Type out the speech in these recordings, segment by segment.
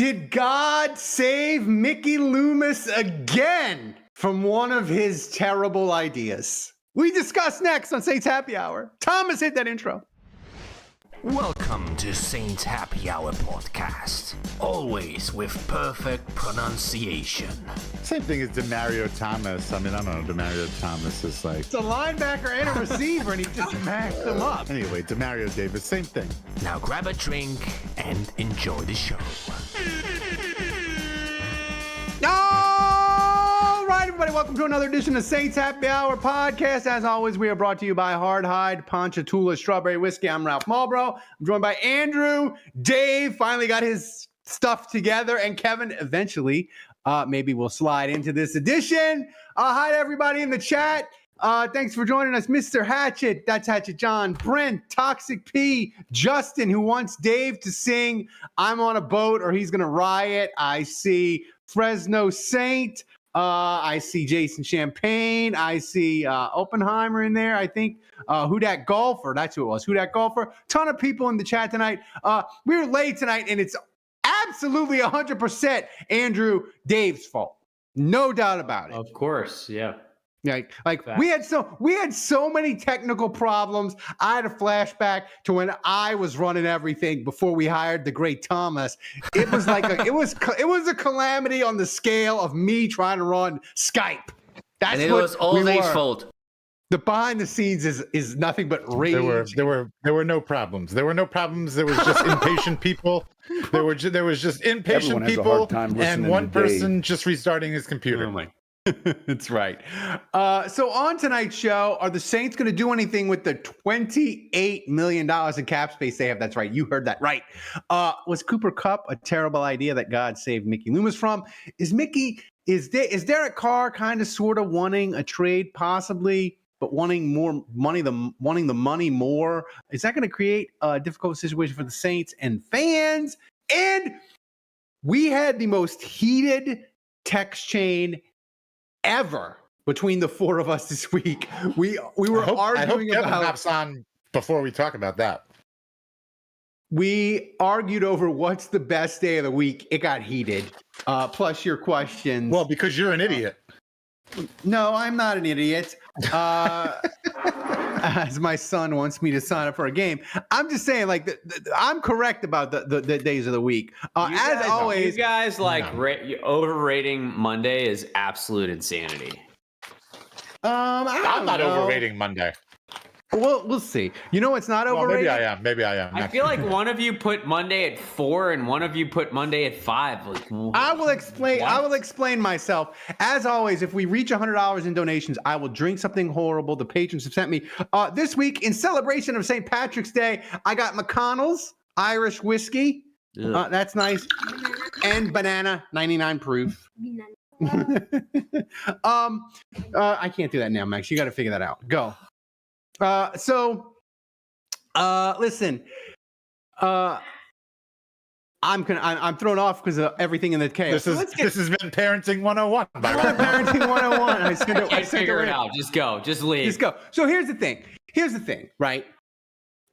Did God save Mickey Loomis again from one of his terrible ideas? We discuss next on Saints Happy Hour. Thomas, hit that intro. Welcome to Saints Happy Hour podcast, always with perfect pronunciation. Same thing as Demario Thomas. I mean, I don't know. Demario Thomas is like... It's a linebacker and a receiver, and he just maxed them up. Anyway, Demario Davis, same thing. Now grab a drink and enjoy the show. All right, everybody, welcome to another edition of Saints Happy Hour podcast. As always, we are brought to you by Hard Hide, Ponchatoula, Strawberry Whiskey. I'm Ralph Marlboro. I'm joined by Andrew. Dave finally got his stuff together, and Kevin eventually maybe will slide into this edition. Hi to everybody in the chat. Thanks for joining us, Mr. Hatchet. That's Hatchet John, Brent, Toxic P, Justin, who wants Dave to sing I'm on a Boat or He's Gonna Riot. I see Fresno Saint. I see Jason Champagne. I see Oppenheimer in there. I think Who Dat Golfer. That's who it was. Who Dat Golfer. Ton of people in the chat tonight. We were late tonight, and it's absolutely 100% Andrew Dave's fault. No doubt about it. Of course, yeah. Like we had so many technical problems. I had a flashback to when I was running everything before we hired the great Thomas. It was like it was a calamity on the scale of me trying to run Skype. That's and it was all Dave's fault. The behind the scenes is nothing but rage. There were no problems. There were no problems. There was just impatient people. There was just impatient people and one person just restarting his computer. Oh my. That's right. So on tonight's show, are the Saints going to do anything with the $28 million in cap space they have? That's right. You heard that right. Was Cooper Kupp a terrible idea that God saved Mickey Loomis from? Is Derek Carr kind of sort of wanting a trade possibly, but wanting more money, wanting the money more? Is that going to create a difficult situation for the Saints and fans? And we had the most heated text chain ever between the four of us this week. We were arguing about. Kevin hops on before we talk about that. We argued over what's the best day of the week. It got heated. Plus your questions. Well, because you're an idiot. No, I'm not an idiot. As my son wants me to sign up for a game. I'm just saying, like, I'm correct about the days of the week. As always, you guys overrating Monday is absolute insanity. I'm not overrating Monday. Well, we'll see. You know, it's not overrated. Maybe I am. I feel like one of you put Monday at 4 and one of you put Monday at 5. Like, I will explain. What? I will explain myself. As always, if we reach $100 in donations, I will drink something horrible the patrons have sent me. This week, in celebration of St. Patrick's Day, I got McConnell's Irish whiskey. That's nice, and banana, 99 proof. I can't do that now, Max. You got to figure that out. Go. Listen, I'm thrown off because of everything in the chaos. This has been Parenting 101. Parenting 101. I figure it out. Just go. Just leave. Just go. So here's the thing, right?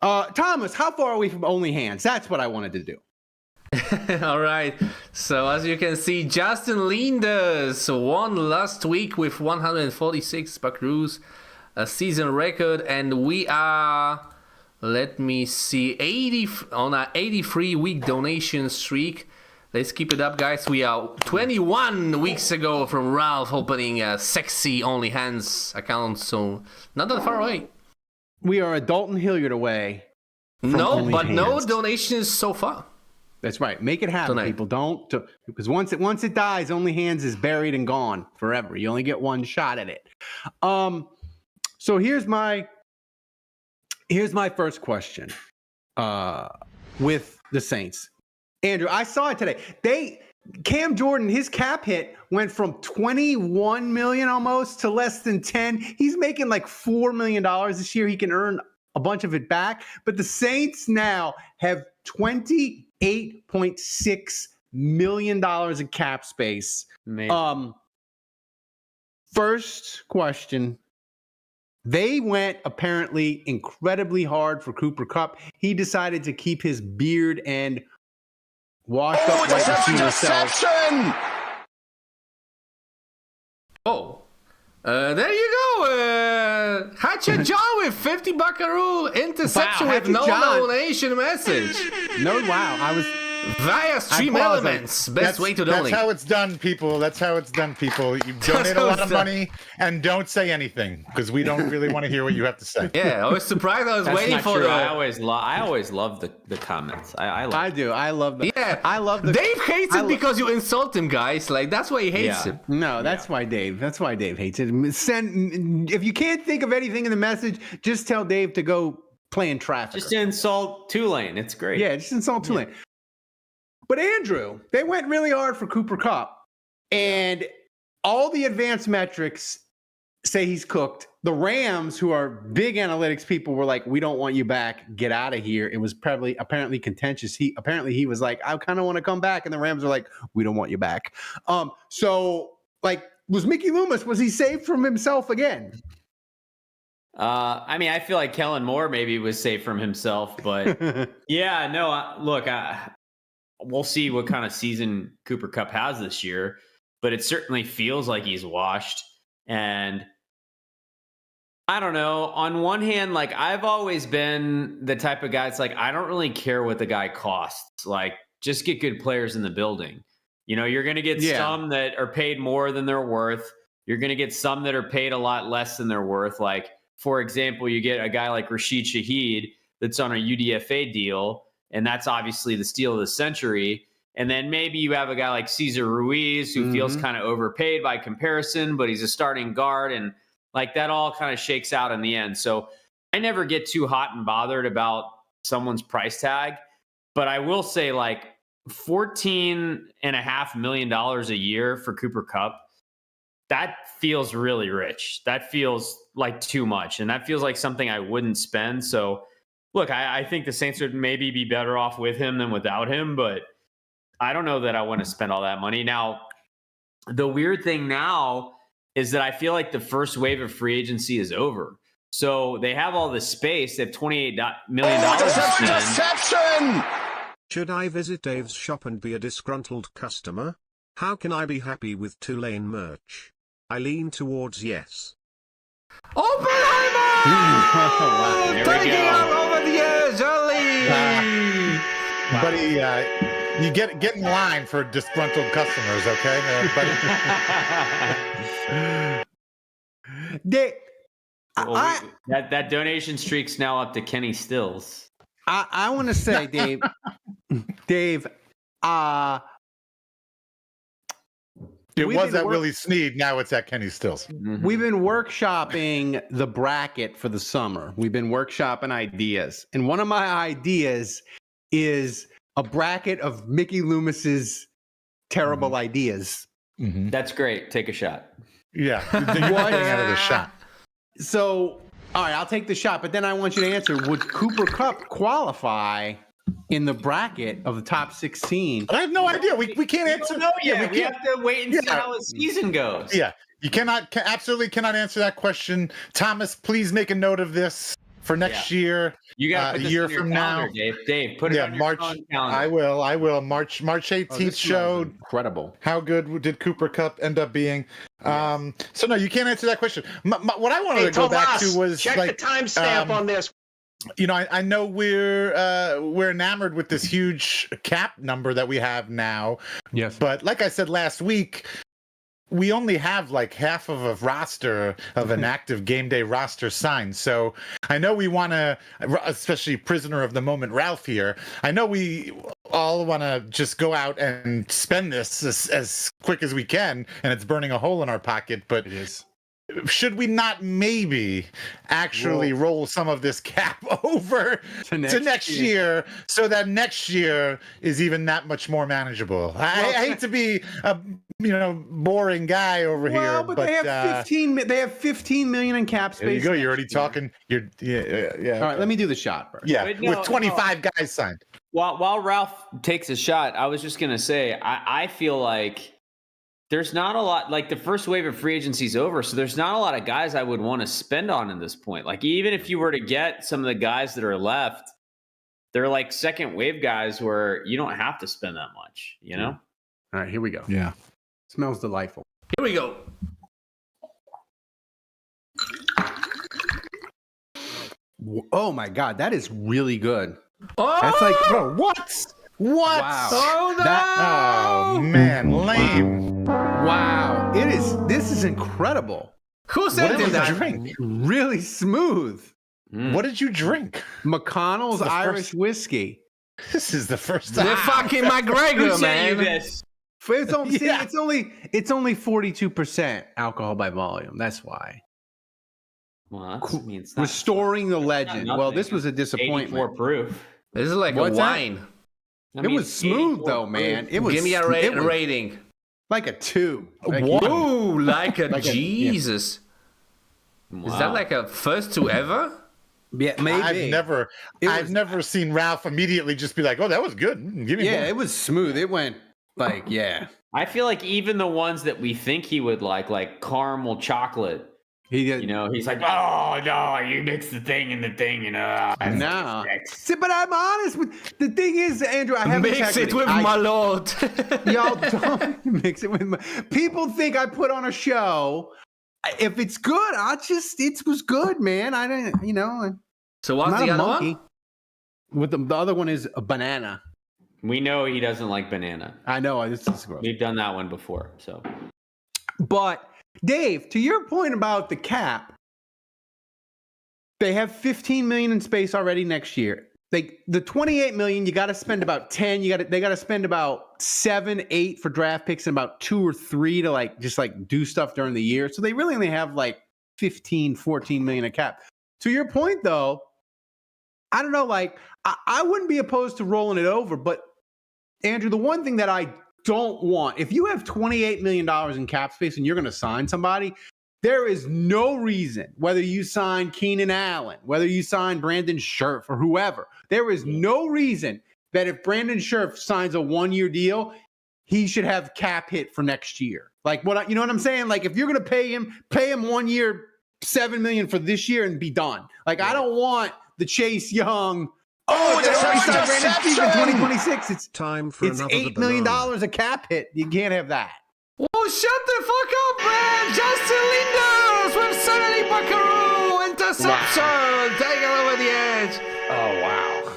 Thomas, how far are we from Only Hands? That's what I wanted to do. All right. So as you can see, Justin Linders won last week with 146 buckaroos. A season record, and we are, let me see, 80 on our 83-week donation streak. Let's keep it up, guys. We are 21 weeks ago from Ralph opening a sexy Only Hands account, so not that far away. We are a Dalton Hilliard away. No donations so far. That's right. Make it happen, people. Don't, because once it dies, Only Hands is buried and gone forever. You only get one shot at it. So here's my first question with the Saints. Andrew, I saw it today. Cam Jordan, his cap hit went from 21 million almost to less than 10. He's making like $4 million this year. He can earn a bunch of it back. But the Saints now have $28.6 million in cap space. Amazing. First question. They went apparently incredibly hard for Cooper Kupp. He decided to keep his beard and Washed up white receiver sells. Oh. There you go. Hatchet John with 50 buckaroo interception with no donation message. No, wow. I was via Stream Elements. Best way to donate. That's how it's done, people. That's how it's done, people. You donate a lot of money and don't say anything because we don't really want to hear what you have to say. Yeah, I was surprised. I was That's waiting not for true. the. I always love the comments. I do. I love the. Yeah, I love the. Dave hates it because you insult him, guys. Like that's why he hates it. No, that's why Dave. That's why Dave hates it. If you can't think of anything in the message, just tell Dave to go play in traffic. Just insult Tulane. It's great. Yeah, just insult Tulane. But Andrew, they went really hard for Cooper Kupp, and all the advanced metrics say he's cooked. The Rams, who are big analytics people, were like, "We don't want you back. Get out of here." It was apparently contentious. He was like, "I kind of want to come back," and the Rams are like, "We don't want you back." So like, was Mickey Loomis? Was he saved from himself again? I mean, I feel like Kellen Moore maybe was saved from himself, but yeah, no. Look, we'll see what kind of season Cooper Kupp has this year, but it certainly feels like he's washed. And I don't know. On one hand, like I've always been the type of guy. It's like I don't really care what the guy costs. Like just get good players in the building. You know, you're going to get some that are paid more than they're worth. You're going to get some that are paid a lot less than they're worth. Like for example, you get a guy like Rashid Shaheed that's on a UDFA deal. And that's obviously the steal of the century. And then maybe you have a guy like Cesar Ruiz who feels kind of overpaid by comparison, but he's a starting guard. And like that all kind of shakes out in the end. So I never get too hot and bothered about someone's price tag. But I will say like $14.5 million a year for Cooper Kupp, that feels really rich. That feels like too much. And that feels like something I wouldn't spend. So look, I think the Saints would maybe be better off with him than without him, but I don't know that I want to spend all that money. Now, the weird thing now is that I feel like the first wave of free agency is over. So they have all this space. They have $28 million to spend. Should I visit Dave's shop and be a disgruntled customer? How can I be happy with Tulane merch? I lean towards yes. Oppenheimer! Wow. Taking out over the edge early! Buddy, you get in line for disgruntled customers, okay? Dave, that donation streak's now up to Kenny Stills. I want to say, Dave, it was at Willie Snead. Now it's at Kenny Stills. We've been workshopping the bracket for the summer. We've been workshopping ideas. And one of my ideas is a bracket of Mickey Loomis's terrible ideas. That's great. Take a shot. Yeah. You're getting out of the shot. So, all right, I'll take the shot. But then I want you to answer, would Cooper Kupp qualify in the bracket of the top 16? I have no idea. We can't answer. No, we have to wait and see how the season goes. Yeah, you absolutely cannot answer that question. Thomas, please make a note of this for next year. You got a year from now, Dave. Put it on your March. phone calendar. I will. March 18th showed incredible. How good did Cooper Kupp end up being? So no, you can't answer that question. What I wanted to go back to was check the timestamp on this. You know, I know we're enamored with this huge cap number that we have now. Yes. But like I said last week, we only have like half of a roster of an active game day roster signed. So I know we want to, especially prisoner of the moment Ralph here, I know we all want to just go out and spend this as quick as we can, and it's burning a hole in our pocket. But it is. Should we not maybe actually roll some of this cap over to next year so that next year is even that much more manageable? I hate to be a boring guy over here, but they have 15. They have 15 million in cap space. There you go. You're already talking. Yeah. All right, let me do the shot first. Yeah, with 25 guys signed. While Ralph takes a shot, I was just gonna say I feel like there's not a lot, like the first wave of free agency is over, so there's not a lot of guys I would want to spend on at this point. Like even if you were to get some of the guys that are left, they're like second wave guys where you don't have to spend that much, you know? All right, here we go. Yeah. Smells delightful. Here we go. Oh my God, that is really good. Oh, That's like, Bro, what? What? Wow. oh no! Oh man, lame. Wow. This is incredible. Who What said did you that? drink? Really smooth. What did you drink? McConnell's The Irish first- whiskey. This is the first The time. fucking Who McGregor, sent you man. this? It's only, Yeah. it's only 42% alcohol by volume. That's why. Well, that's, I mean, it's not Restoring the not legend. nothing. Well, this was a 84 disappointment. proof. This is like What's a that? wine. I It mean, was it's smooth 84 though, proof. man. It was. Give me a it was rating. like a 2. Like, What? Ooh, like a Like a- Jesus. Wow. Is that like a first to ever? Yeah, maybe. I've never seen Ralph immediately just be like, "Oh, that was good. Give me Yeah, more." it was smooth. It went like, yeah. I feel like even the ones that we think he would like caramel chocolate, He did. you know, he's like, oh no, you mix the thing in the thing, you know. No. See, but I'm honest with the thing is, Andrew, I have Mix it integrity. with Malort. Y'all don't mix it with my. People think I put on a show. If it's good, it was good, man. I didn't, you know. So I'm what's not the a other monkey. one? With the other one is a banana. We know he doesn't like banana. I know this is gross. We've done that one before, so But Dave, to your point about the cap, they have 15 million in space already next year. The 28 million, you got to spend about 10. They got to spend about 7, 8 for draft picks and about 2 or 3 to just do stuff during the year. So they really only have like 15, 14 million in cap. To your point though, I don't know, I wouldn't be opposed to rolling it over, but Andrew, the one thing that I don't want, if you have $28 million in cap space and you're going to sign somebody, there is no reason, whether you sign Keenan Allen, whether you sign Brandon Scherf or whoever, there is no reason that if Brandon Scherf signs a 1-year deal, he should have cap hit for next year. You know what I'm saying? Like if you're going to pay him 1 year, $7 million for this year and be done. I don't want the Chase Young. Oh, it's they an already signed Brandon Scherf in 2026. It's Time for another $8 million banana. a cap hit. You can't have that. Oh, shut the fuck up, man! Justin Linders with 70 Buckaroo interception, taking over the edge. Oh wow.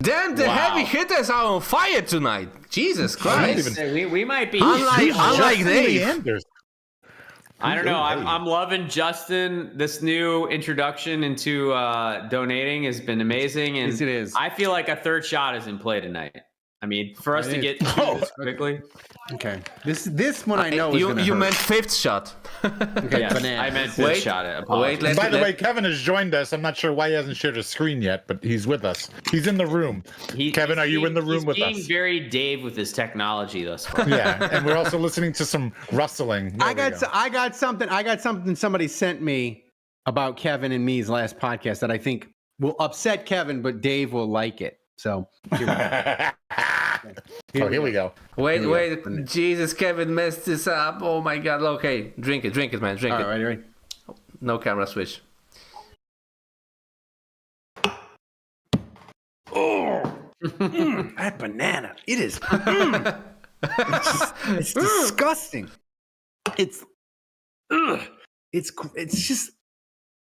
Damn, the Wow. heavy hitters are on fire tonight. Jesus Christ! we might be. Unlike Dave. Anders. I don't know. I'm loving Justin. This new introduction into donating has been amazing, and Yes, it is. I feel like a third shot is in play tonight. I mean, for us It to is. get through this quickly. Okay. This one I know is going to You hurt. meant fifth shot. Okay, Yes, banana. I meant Wait, this shot. wait, let's- By the way, Kevin has joined us. I'm not sure why he hasn't shared his screen yet, but he's with us. He's in the room. Kevin, are you in the room with He's us? being very Dave with his technology thus far. Yeah, and we're also listening to some rustling. There I we go. got something somebody sent me about Kevin and me's last podcast that I think will upset Kevin, but Dave will like it. So Here we go. Wait, Jesus, Kevin messed this up. Oh my God. Okay, drink it, man, drink All it. right, ready? No camera switch. That banana. It is. It's disgusting. It's just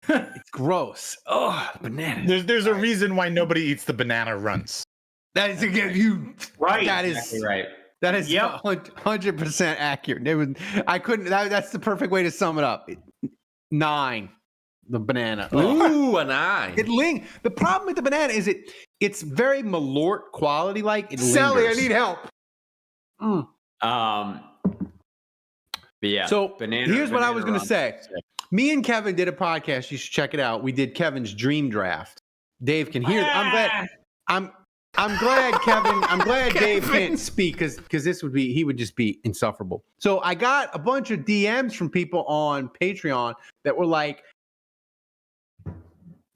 it's gross. Oh, banana. There's a reason why nobody eats the banana runts. That is you Right. That is Exactly right. That is Yep. 100% accurate. I couldn't. That's the perfect way to sum it up. 9, the banana. Ooh, an eye. The problem with the banana is it's very Malort quality. Like it Sally, I lingers. need help. But yeah. So here's what I was going to runs. say. Me and Kevin did a podcast. You should check it out. We did Kevin's dream draft. Dave can hear. I'm glad Kevin. I'm glad Dave can't speak because he would just be insufferable. So I got a bunch of DMs from people on Patreon that were like,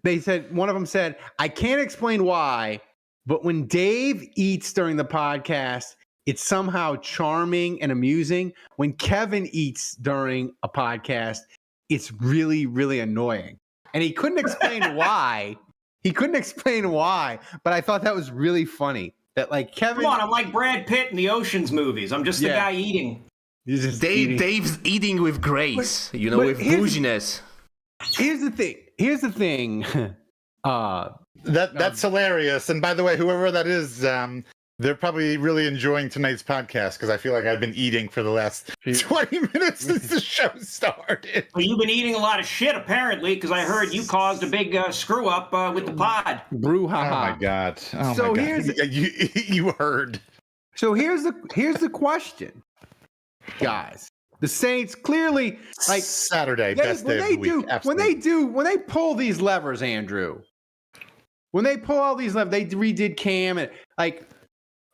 they said, one of them said, I can't explain why, but when Dave eats during the podcast, it's somehow charming and amusing. When Kevin eats during a podcast, it's really, really annoying. And he couldn't explain why. He couldn't explain why, but I thought that was really funny. That like Kevin. Come on, I'm like Brad Pitt in the Ocean's movies. I'm just the Yeah. guy eating. He's just eating. Dave's eating with grace, But with here's- bouginess. Here's the thing. That's hilarious. And by the way, whoever that is, they're probably really enjoying tonight's podcast because I feel like I've been eating for the last 20 minutes since the show started. Well, you've been eating a lot of shit, apparently, because I heard you caused a big screw up with the pod. Brouhaha. Oh my god! Oh So my god! here's- You heard. So here's the question, guys. The Saints clearly like Saturday, best day of the week. when they pull these levers, Andrew. When they pull all these levers, they redid Cam and like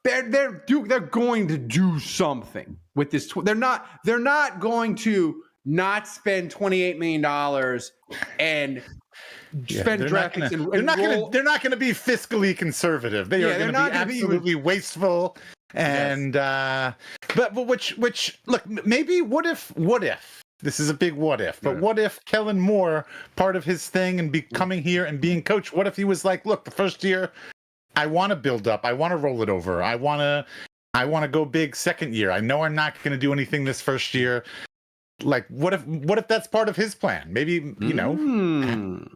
they're going to do something with this. They're not going to not spend $28 million and spend draft picks. They're not going to be fiscally conservative. They are going to be absolutely wasteful. And but which look, maybe what if this is a big what if, but what if Kellen Moore, part of his thing and coming here and being coach, what if he was like, look, the first year I want to build up, I want to roll it over, I want to go big second year, I know I'm not going to do anything this first year. Like what if that's part of his plan? Maybe, you know.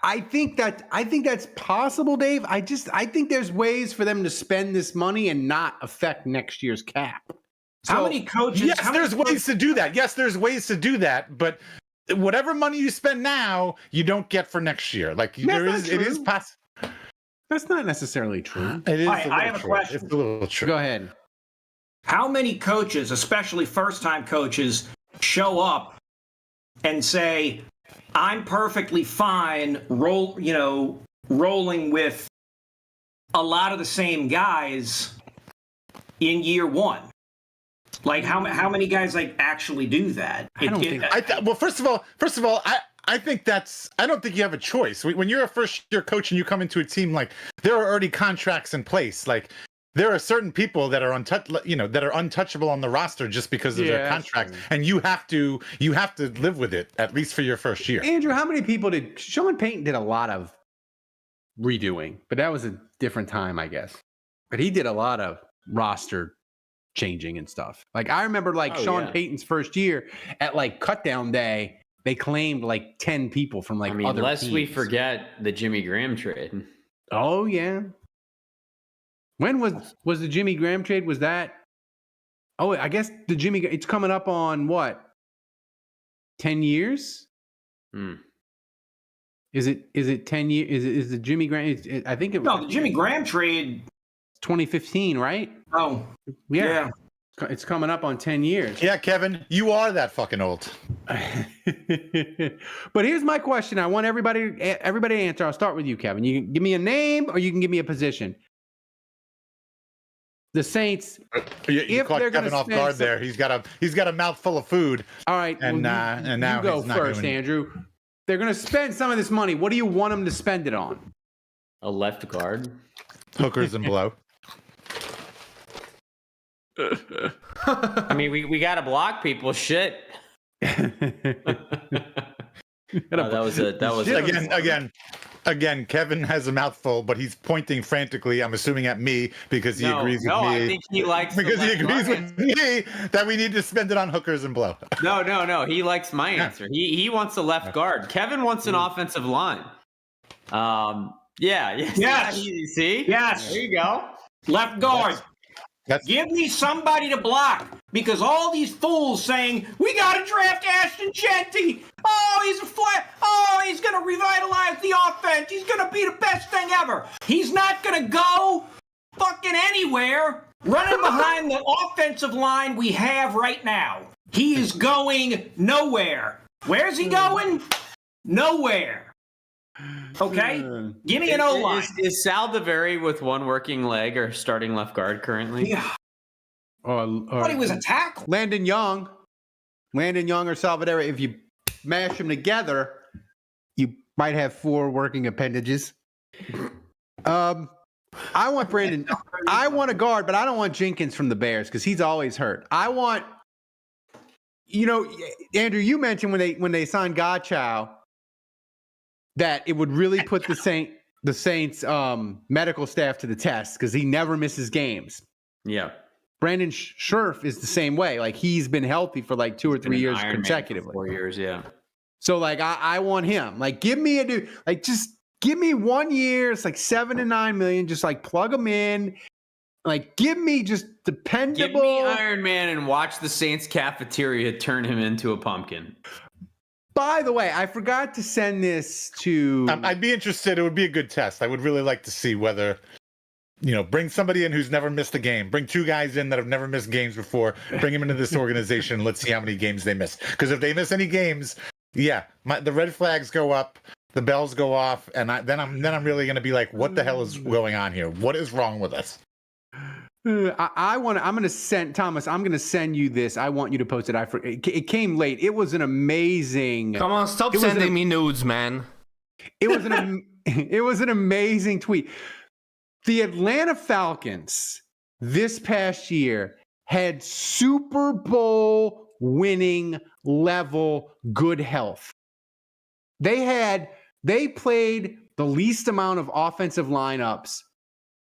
I think that's possible, Dave. I think there's ways for them to spend this money and not affect next year's cap. So, how many coaches? Yes, there's ways to do that. Yes, there's ways to do that. But whatever money you spend now, you don't get for next year. Like it is possible. That's not necessarily true. It is. I have a question. It's a little true. Go ahead. How many coaches, especially first-time coaches, show up and say, I'm perfectly fine rolling with a lot of the same guys in year one? Like how many guys like actually do that? Well, first of all, I think I don't think you have a choice. When you're a first-year coach and you come into a team, like there are already contracts in place. Like there are certain people that are untouchable on the roster just because of their contract, and you have to live with it at least for your first year. Andrew, how many people did Sean Payton did a lot of redoing, but that was a different time, I guess. But he did a lot of roster changing and stuff. Like I remember Sean Payton's first year at like cutdown day, they claimed like 10 people from like other lest teams. we forget the Jimmy Graham trade. Oh yeah. When was the Jimmy Graham trade? Was that? Oh, I guess it's coming up on what? 10 years? Is it 10 years? Is the Jimmy Graham? I think it was. No, the Jimmy Graham trade. 2015, right? Oh, yeah. It's coming up on 10 years. Yeah, Kevin, you are that fucking old. But here's my question. I want everybody to answer. I'll start with you, Kevin. You can give me a name or you can give me a position. The Saints. You caught Kevin off guard there. He's got a mouthful of food. All right, and now you go he's not first, Andrew. They're going to spend some of this money. What do you want them to spend it on? A left guard. Hookers and blow. I mean, we got to block people. Shit. That was Again, Kevin has a mouthful, but he's pointing frantically. I'm assuming at me because he agrees with me. I think he likes because he agrees with me that we need to spend it on hookers and blow. No. He likes my answer. He wants a left guard. Kevin wants an offensive line. Yes. See? Yes. There you go. Left guard. Give me somebody to block, because all these fools saying we got to draft Ashton Genty. Oh, he's a flat. Oh, he's going to revitalize the offense. He's going to be the best thing ever. He's not going to go fucking anywhere running behind the offensive line we have right now. He is going nowhere. Where's he going? Nowhere. Okay, give me an O-line. Is Sal DeVere with one working leg or starting left guard currently? Yeah. But he was a tackle. Landon Young or Salvador. If you mash them together, you might have 4 working appendages. I want Brandon. I want a guard, but I don't want Jenkins from the Bears because he's always hurt. I want, Andrew. You mentioned when they signed Godchow. that it would really put the Saints medical staff to the test because he never misses games. Yeah. Brandon Scherf is the same way. Like he's been healthy for like 2 or 3 years consecutively. 4 years, yeah. So like I want him. Like give me a dude. Like just give me 1 year. It's like 7 to 9 million. Just like plug him in. Like give me just dependable. Give me Iron Man and watch the Saints cafeteria turn him into a pumpkin. By the way, I forgot to send this to. I'd be interested. It would be a good test. I would really like to see whether. Bring somebody in who's never missed a game. Bring 2 guys in that have never missed games before. Bring them into this organization. Let's see how many games they miss. Because if they miss any games, the red flags go up, the bells go off, and then I'm really going to be like, what the hell is going on here? What is wrong with us? I'm going to send Thomas. I'm going to send you this. I want you to post it. It came late. It was an amazing. Come on, stop sending me nudes, man. It was an amazing tweet. The Atlanta Falcons this past year had Super Bowl winning level good health. They played the least amount of offensive lineups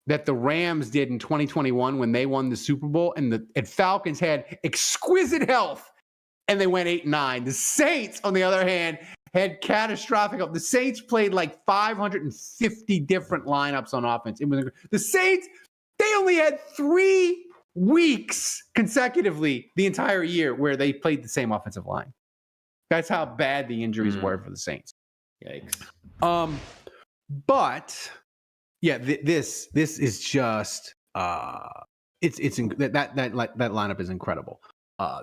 that the Rams did in 2021 when they won the Super Bowl, and Falcons had exquisite health, and they went 8-9. The Saints, on the other hand, had catastrophic. The Saints played like 550 different lineups on offense. The Saints, they only had 3 weeks consecutively the entire year where they played the same offensive line. That's how bad the injuries were for the Saints. Yikes. But yeah, this is just that lineup is incredible.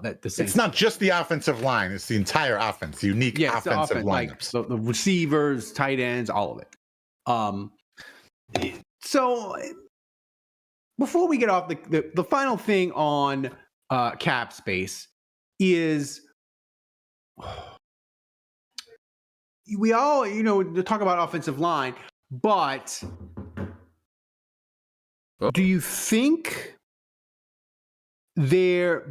That the Saints, it's not just the offensive line; it's the entire offense. Unique offensive lineups, like the receivers, tight ends, all of it. So before we get off, the final thing on cap space is we all talk about offensive line, but do you think there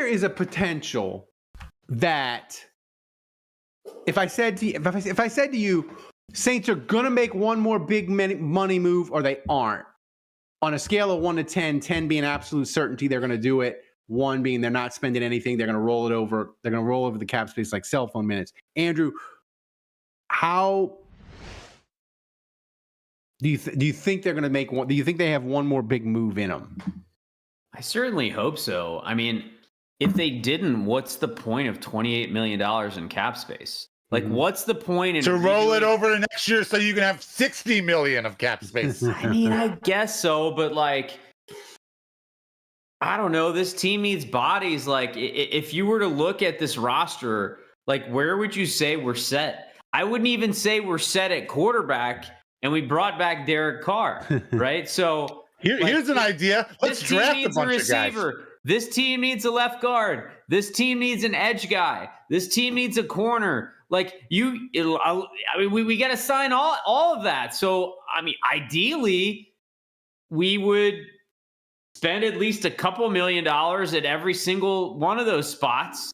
is a potential that if I said to you, Saints are gonna make one more big money move, or they aren't, on a scale of 1 to 10, 10 being absolute certainty they're gonna do it, 1 being they're not spending anything, they're gonna roll it over, they're gonna roll over the cap space like cell phone minutes. Andrew, how do you think they're gonna make one? Do you think they have one more big move in them? I certainly hope so. I mean, if they didn't, what's the point of $28 million in cap space? Like, what's the point in to roll it over to next year so you can have $60 million of cap space? I mean, I guess so, but like, I don't know. This team needs bodies. Like, if you were to look at this roster, like, where would you say we're set? I wouldn't even say we're set at quarterback, and we brought back Derek Carr, right? So. Here's an idea. Let's draft a bunch of guys. This team needs a left guard. This team needs an edge guy. This team needs a corner. Like we got to sign all of that. So, I mean, ideally, we would spend at least a couple $1 million at every single one of those spots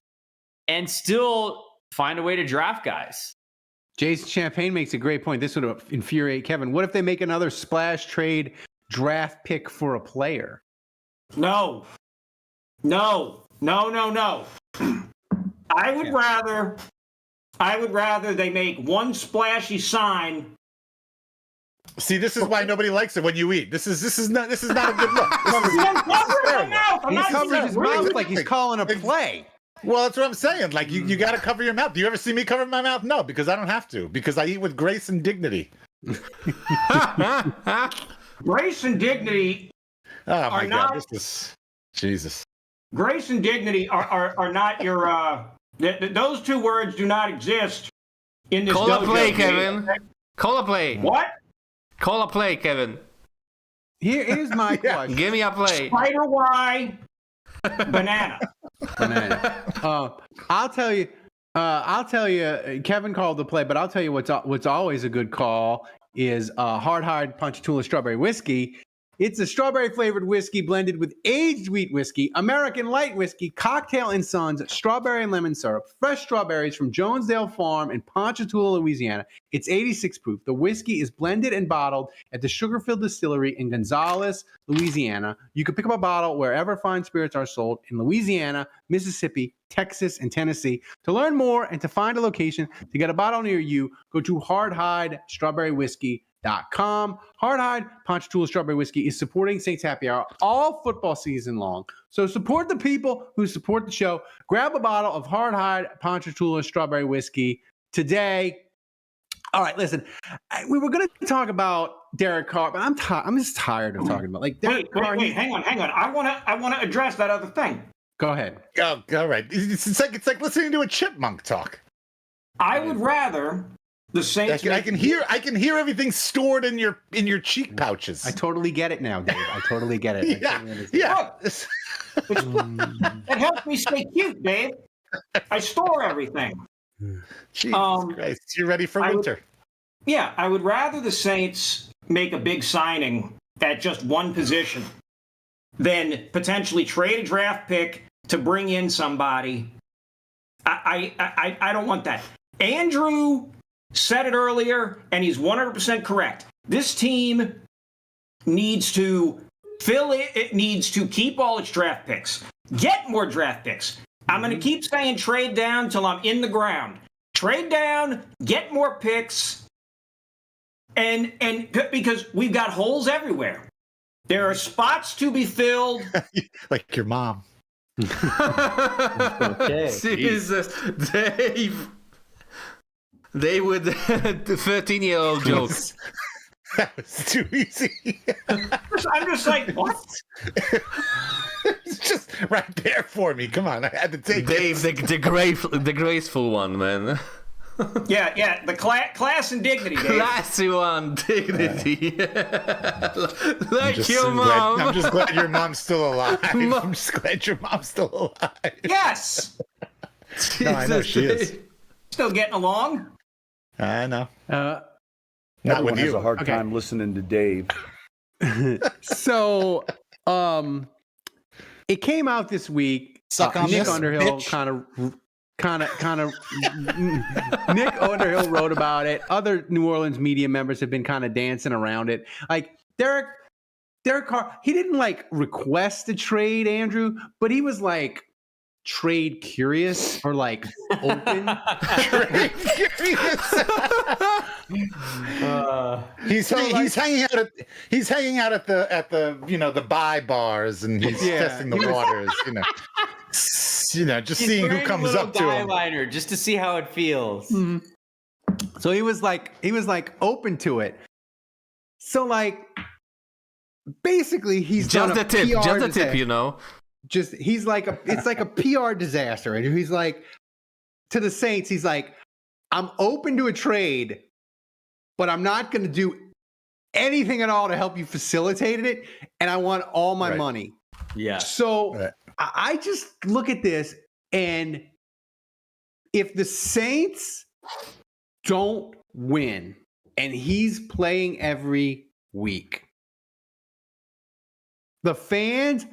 and still find a way to draft guys. Jason Champagne makes a great point. This would infuriate Kevin. What if they make another splash trade draft pick for a player? No. I would rather they make one splashy sign. See, this is why nobody likes it when you eat. This is not a good look. He covered his mouth like he's calling a play. Well, that's what I'm saying. Like you got to cover your mouth. Do you ever see me cover my mouth? No, because I don't have to. Because I eat with grace and dignity. Grace and dignity God, this is Jesus. Grace and dignity are not your those 2 words do not exist in this Call a play, dojo. Kevin. Call a play. What? Call a play, Kevin. Here's my question. Give me a play. Spider Y banana. I'll tell you, Kevin called the play, but I'll tell you what's always a good call is hard punch tool of strawberry whiskey. It's a strawberry-flavored whiskey blended with aged wheat whiskey, American light whiskey, Cocktail and Sons, strawberry and lemon syrup, fresh strawberries from Jonesdale Farm in Ponchatoula, Louisiana. It's 86 proof. The whiskey is blended and bottled at the Sugarfield Distillery in Gonzales, Louisiana. You can pick up a bottle wherever fine spirits are sold in Louisiana, Mississippi, Texas, and Tennessee. To learn more and to find a location to get a bottle near you, go to hardhidestrawberrywhiskey.com. Hardhide Ponchatoula Strawberry Whiskey is supporting Saints Happy Hour all football season long. So support the people who support the show. Grab a bottle of Hardhide Ponchatoula Strawberry Whiskey today. All right, listen. We were going to talk about Derek Carr, but I'm just tired of talking about Derek Carr. Wait, hang on. I want to address that other thing. Go ahead. Oh, all right. It's like listening to a chipmunk talk. I would rather the Saints. I can hear everything stored in your cheek pouches. I totally get it now, Dave. I totally get it. Yeah. It helps me stay cute, Dave. I store everything. Jesus Christ. You ready for winter? I would rather the Saints make a big signing at just one position than potentially trade a draft pick to bring in somebody. I don't want that. Andrew said it earlier, and he's 100% correct. This team needs to fill it. It needs to keep all its draft picks. Get more draft picks. I'm going to keep saying trade down till I'm in the ground. Trade down, get more picks, and because we've got holes everywhere. There are spots to be filled. Like your mom. Okay. Jesus, Dave. They would the 13-year-old jokes. That was too easy. I'm just like, what? It's just right there for me. Come on, I had to take Dave, it. the graceful one, man. Yeah, the class and dignity, Dave. Classy one, dignity. Like your mom. I'm just glad your mom's still alive. I'm just glad your mom's still alive. Yes. No, I know she is. Still getting along? I know. Not Everyone with has you. a hard time listening to Dave. So, it came out this week. Suck on Nick this, Underhill bitch. kind of Nick Underhill wrote about it. Other New Orleans media members have been kind of dancing around it. Like Derek Carr, he didn't request a trade, Andrew, but he was trade curious or open. Trade curious. He's hanging out at the buy bars, and he's testing the waters. Just seeing who comes up to him. Eyeliner just to see how it feels. Mm-hmm. So he was open to it. So basically he's Just done a tip, PR just a disaster. tip, He's it's like a PR disaster, and he's to the Saints, he's I'm open to a trade, but I'm not going to do anything at all to help you facilitate it, and I want all my money. Yeah. So I just look at this, and if the Saints don't win, and he's playing every week, the fans,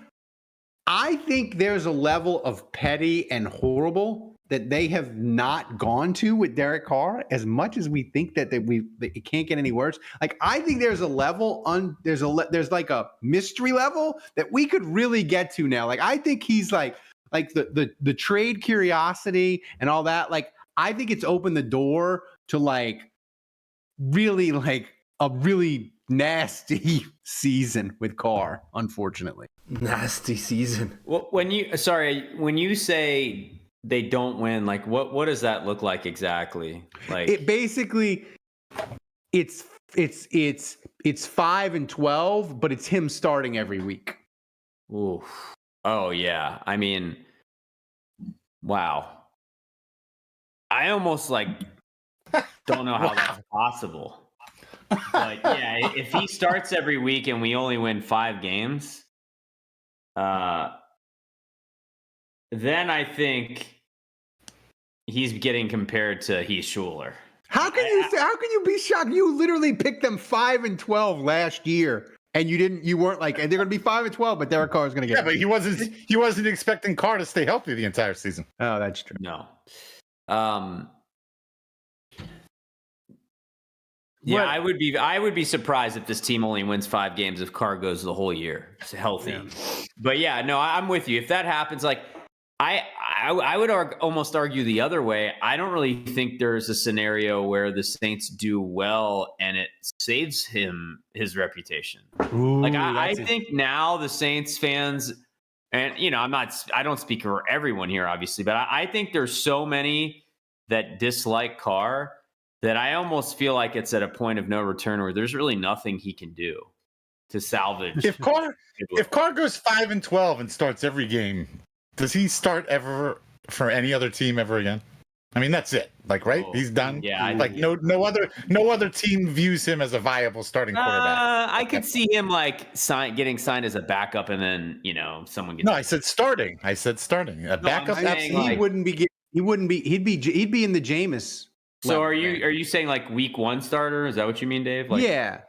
I think there's a level of petty and horrible that they have not gone to with Derek Carr, as much as we think that it can't get any worse. I think there's a level there's a mystery level that we could really get to now. I think he's the trade curiosity and all that. I think it's opened the door to really a really nasty season with Carr, unfortunately. Nasty season. Well, when you say they don't win, what does that look like exactly? It basically it's 5-12, but it's him starting every week. Ooh. Oh yeah. I mean, wow. I almost don't know how that's possible. Yeah, if he starts every week and we only win 5 games, then I think he's getting compared to Heath Schuler. How can you be shocked? You literally picked them 5-12 last year and you weren't like, and they're going to be 5-12, but Derek Carr is going to get. Yeah, but he wasn't expecting Carr to stay healthy the entire season. Oh, that's true. No. Yeah, I would be surprised if this team only wins 5 games if Carr goes the whole year. It's healthy. Yeah. But yeah, no, I'm with you. If that happens, like I would almost argue the other way. I don't really think there's a scenario where the Saints do well and it saves him his reputation. Ooh, like I think now the Saints fans, and I don't speak for everyone here, obviously, but I think there's so many that dislike Carr that I almost feel like it's at a point of no return where there's really nothing he can do to salvage. If Carr goes 5-12 and starts every game, does he start ever for any other team ever again? I mean, that's it. Like, right? He's done. Yeah. Like no other team views him as a viable starting quarterback. I could see him like getting signed as a backup, and then someone gets. No, I said starting. A backup. He wouldn't be. He'd be in the Jameis. So are you saying like week 1 starter? Is that what you mean, Dave? Like, yeah.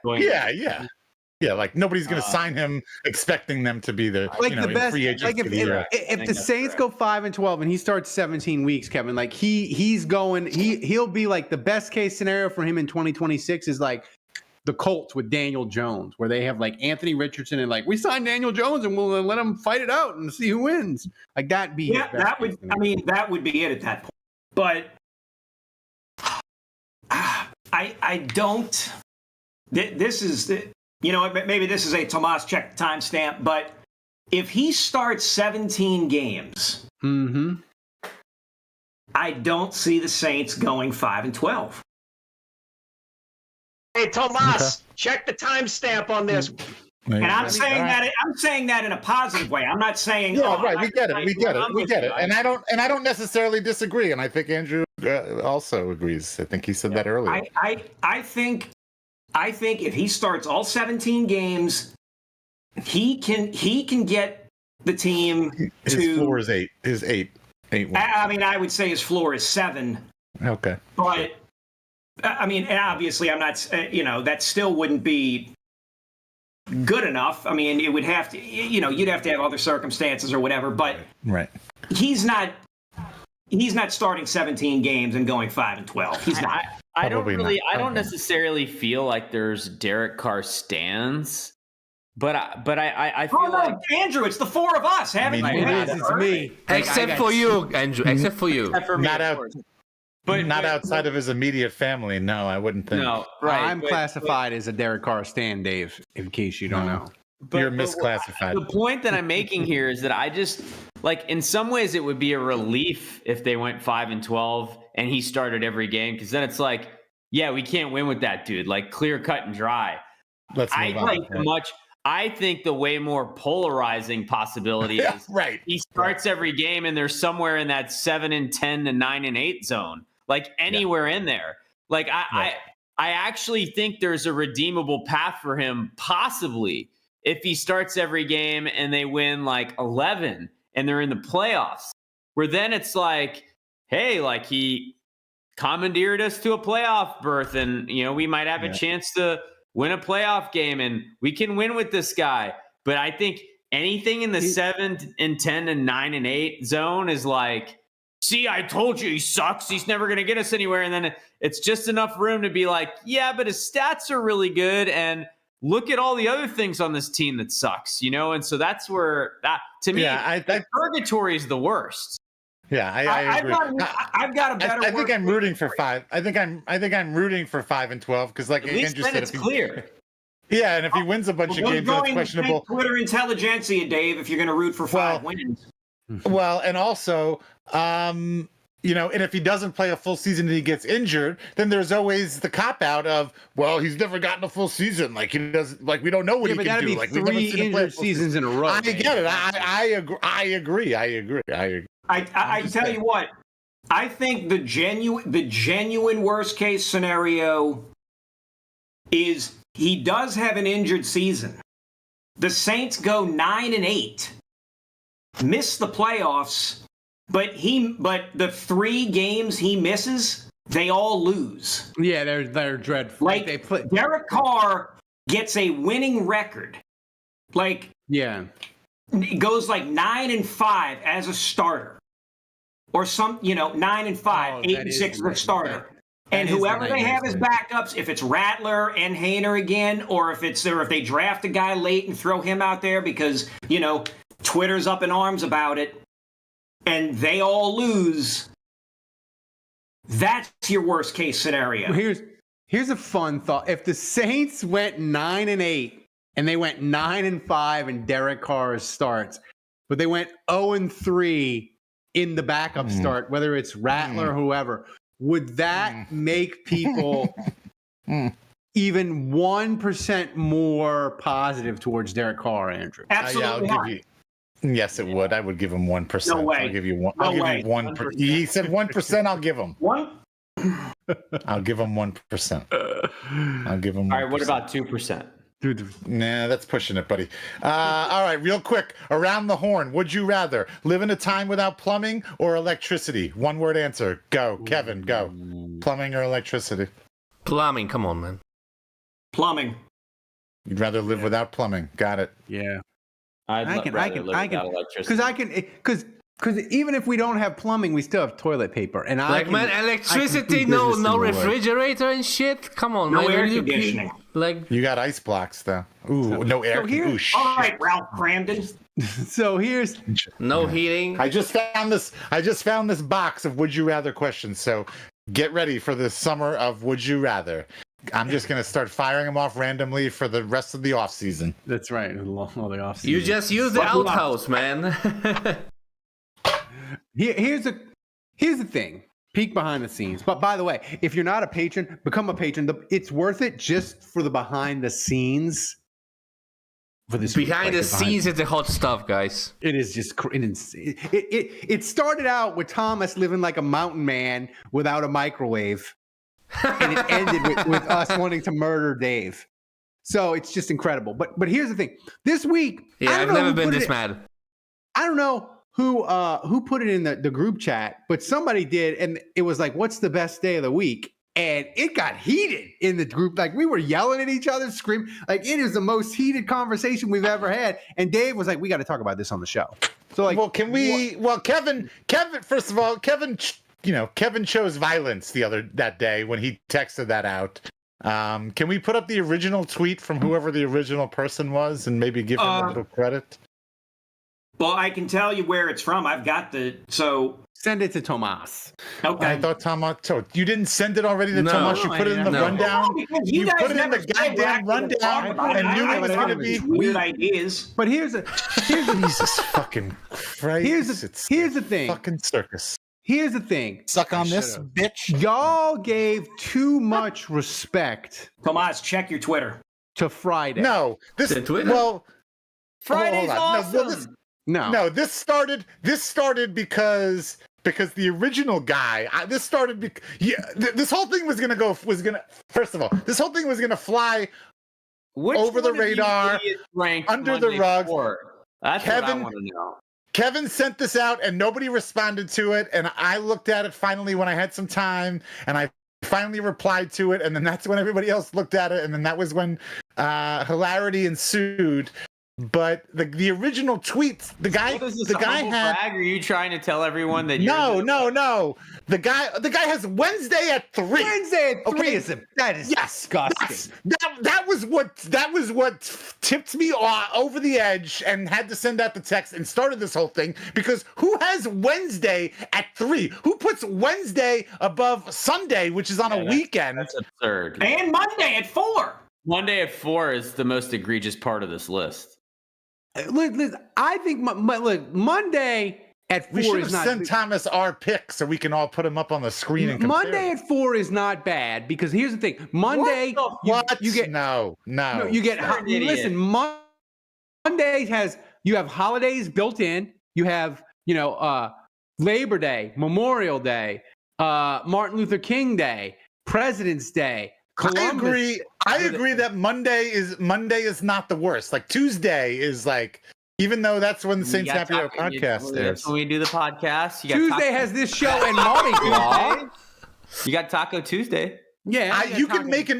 Yeah, like nobody's going to sign him expecting them to be the the best free agent. Like if the Saints go 5-12 and he starts 17 weeks, Kevin, like he'll be like the best case scenario for him in 2026 is like the Colts with Daniel Jones, where they have like Anthony Richardson and like we signed Daniel Jones and we'll let him fight it out and see who wins. Like that'd be that would be it at that point. But I don't. This is maybe this is a Tomas check timestamp, but if he starts 17 games, I don't see the Saints going 5-12. Hey, Tomas, check the timestamp on this. And I'm saying that in a positive way. I'm not saying right. We get it. And I don't necessarily disagree. And I think Andrew also agrees. I think he said that earlier. I think if he starts all 17 games, he can get the team to. His floor is 8. His 8 wins. I mean, I would say his floor is 7. Okay. But I mean, and obviously, I'm not. That still wouldn't be good enough. I mean, it would have to. You'd have to have other circumstances or whatever. But right. He's not starting 17 games and going 5-12. He's not. I don't necessarily feel like there's Derek Carr stands, but I feel like Andrew, it's the 4 of us. It's me. Except for you, Andrew. Except for you. Except for me, but outside of his immediate family. No, I wouldn't think. No, right. I'm classified as a Derek Carr stand, Dave. In case you don't know. You're misclassified. The point that I'm making here is that I just like, in some ways, it would be a relief if they went 5-12 and he started every game, because then it's like, yeah, we can't win with that dude. Like clear cut and dry. I think the way more polarizing possibility is he starts every game and there's somewhere in that 7-10 to 9-8 zone, like anywhere in there. Like I actually think there's a redeemable path for him, possibly, if he starts every game and they win like 11 and they're in the playoffs, where then it's like, hey, like he commandeered us to a playoff berth and, we might have a chance to win a playoff game and we can win with this guy. But I think anything in the 7-10 to 9-8 zone is like, see, I told you he sucks. He's never going to get us anywhere. And then it's just enough room to be like, yeah, but his stats are really good. And look at all the other things on this team that sucks, And so that's where to me, purgatory is the worst. Yeah, I agree. I've got a better. I think I'm rooting for 5. I think I'm rooting for 5-12 because, like Andrew said, it's clear. Yeah, and if he wins a bunch of games, that's questionable. Twitter intelligentsia, Dave. If you're going to root for 5 wins. Well, and also, and if he doesn't play a full season and he gets injured, then there's always the cop out of, well, he's never gotten a full season. Like he doesn't. Like we don't know what he can do. Like 3 injured seasons in a row. I get it. I agree. I tell you what, I think the genuine worst case scenario is he does have an injured season. The Saints go 9-8, miss the playoffs, but the 3 games he misses, they all lose. Yeah, they're dreadful. Like Derek Carr gets a winning record, like it goes like 9-5 as a starter, or 9-5, 8-6 as a starter. And whoever they have as backups, if it's Rattler and Hainer again, or if they draft a guy late and throw him out there because, Twitter's up in arms about it, and they all lose, that's your worst case scenario. Here's a fun thought. If the Saints went 9-8 and they went 9-5 and Derek Carr starts, but they went 0-3 in the backup start, whether it's Rattler or whoever, would that make people even 1% more positive towards Derek Carr, Andrew? Absolutely. Yes, it would. I would give him 1%. No way. I'll give you one. No I'll give way. you 1%. He said 1%. I'll give him. One? I'll give him 1%. I'll give him 1%. All right, what about 2%? Nah, that's pushing it, buddy. All right, real quick. Around the horn. Would you rather live in a time without plumbing or electricity? One word answer. Go. Kevin, go. Plumbing or electricity? Plumbing, come on, man. Plumbing. You'd rather live without plumbing. Got it. Yeah. I'd rather live without electricity. Because even if we don't have plumbing, we still have toilet paper. And electricity, no refrigerator and shit. Come on, no man. air conditioning. You got ice blocks though. Ooh, no air. All right, Ralph Cramden. So here's no heating. I just found this box of would you rather questions. So get ready for the summer of would you rather. I'm just gonna start firing them off randomly for the rest of the off season. That's right. All the off season. You just use the outhouse, man. Here's the thing. Peek behind the scenes. But by the way, if you're not a patron, become a patron. It's worth it just for the behind the scenes. For this behind the scenes is the hot stuff, guys. It is just it started out with Thomas living like a mountain man without a microwave, and it ended with us wanting to murder Dave. So it's just incredible. But here's the thing. This week, I've never been this mad. I don't know who put it in the group chat, but somebody did, and it was like, what's the best day of the week? And it got heated in the group. Like, we were yelling at each other, screaming. Like, it is the most heated conversation we've ever had. And Dave was like, we got to talk about this on the show. So, like, well, can we? Well, Kevin. First of all, Kevin chose violence that day when he texted that out. Can we put up the original tweet from whoever the original person was and maybe give him a little credit? Well, I can tell you where it's from. I've got send it to Tomas. Okay. I thought Tomas. You didn't send it already to Tomas. You put it in the rundown. You put it in the goddamn rundown and knew it was going to be weird ideas. But here's Jesus fucking Christ. Here's the thing. Fucking circus. Here's the thing. Suck on this, bitch. Y'all gave too much respect. Tomas, check your Twitter. To Friday. No, this Twitter. Well, Friday's awesome. No, this started because the original guy. This whole thing was gonna. First of all, this whole thing was gonna fly over the radar, under the rug. That's what I want to know. Kevin sent this out and nobody responded to it, and I looked at it finally when I had some time, and I finally replied to it, and then that's when everybody else looked at it, and then that was when hilarity ensued. But the original tweet, the guy had. Brag? Are you trying to tell everyone that? No. The guy has Wednesday at 3. Wednesday at 3 that is disgusting. That was what tipped me over the edge and had to send out the text and started this whole thing. Because who has Wednesday at 3? Who puts Wednesday above Sunday, which is on a weekend? That's absurd. And Monday at 4. Monday at 4 is the most egregious part of this list. Look, I think Monday at 4 we should is have not. sent Thomas our picks so we can all put them up on the screen and compare. Monday at 4 is not bad because here's the thing. Monday, you get no. You get listen. Monday you have holidays built in. You have Labor Day, Memorial Day, Martin Luther King Day, President's Day. Columbus. I agree that Monday is not the worst. Like Tuesday is like, even though that's when the Saints Happy Hour podcast is. That's when we do the podcast. Tuesday has this show and Mardi Gras. You got Taco Tuesday. Yeah, You could make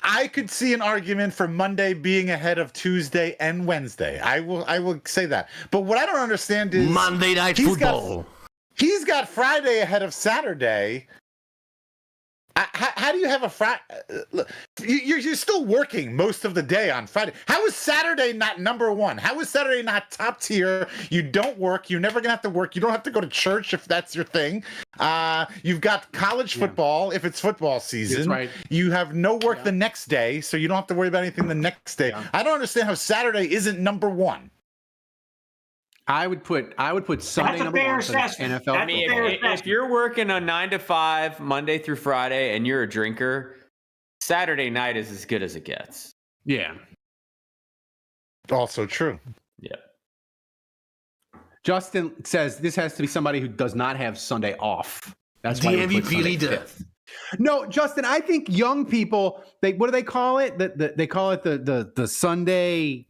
I could see an argument for Monday being ahead of Tuesday and Wednesday. I will say that. But what I don't understand is Monday Night Football. He's got Friday ahead of Saturday. How do you have a Friday? You're still working most of the day on Friday. How is Saturday not number one? How is Saturday not top tier? You don't work. You're never going to have to work. You don't have to go to church if that's your thing. You've got college football if it's football season. That's right. You have no work the next day, so you don't have to worry about anything the next day. Yeah. I don't understand how Saturday isn't number one. I would put Sunday That's a number fair one for the assessment. NFL. I mean, football. if you're working a 9 to 5 Monday through Friday and you're a drinker, Saturday night is as good as it gets. Yeah. Also true. Yeah. Justin says this has to be somebody who does not have Sunday off. That's why The we put MVP Sunday leader. 5th. No, Justin, I think young people, what do they call it? They call it the Sunday,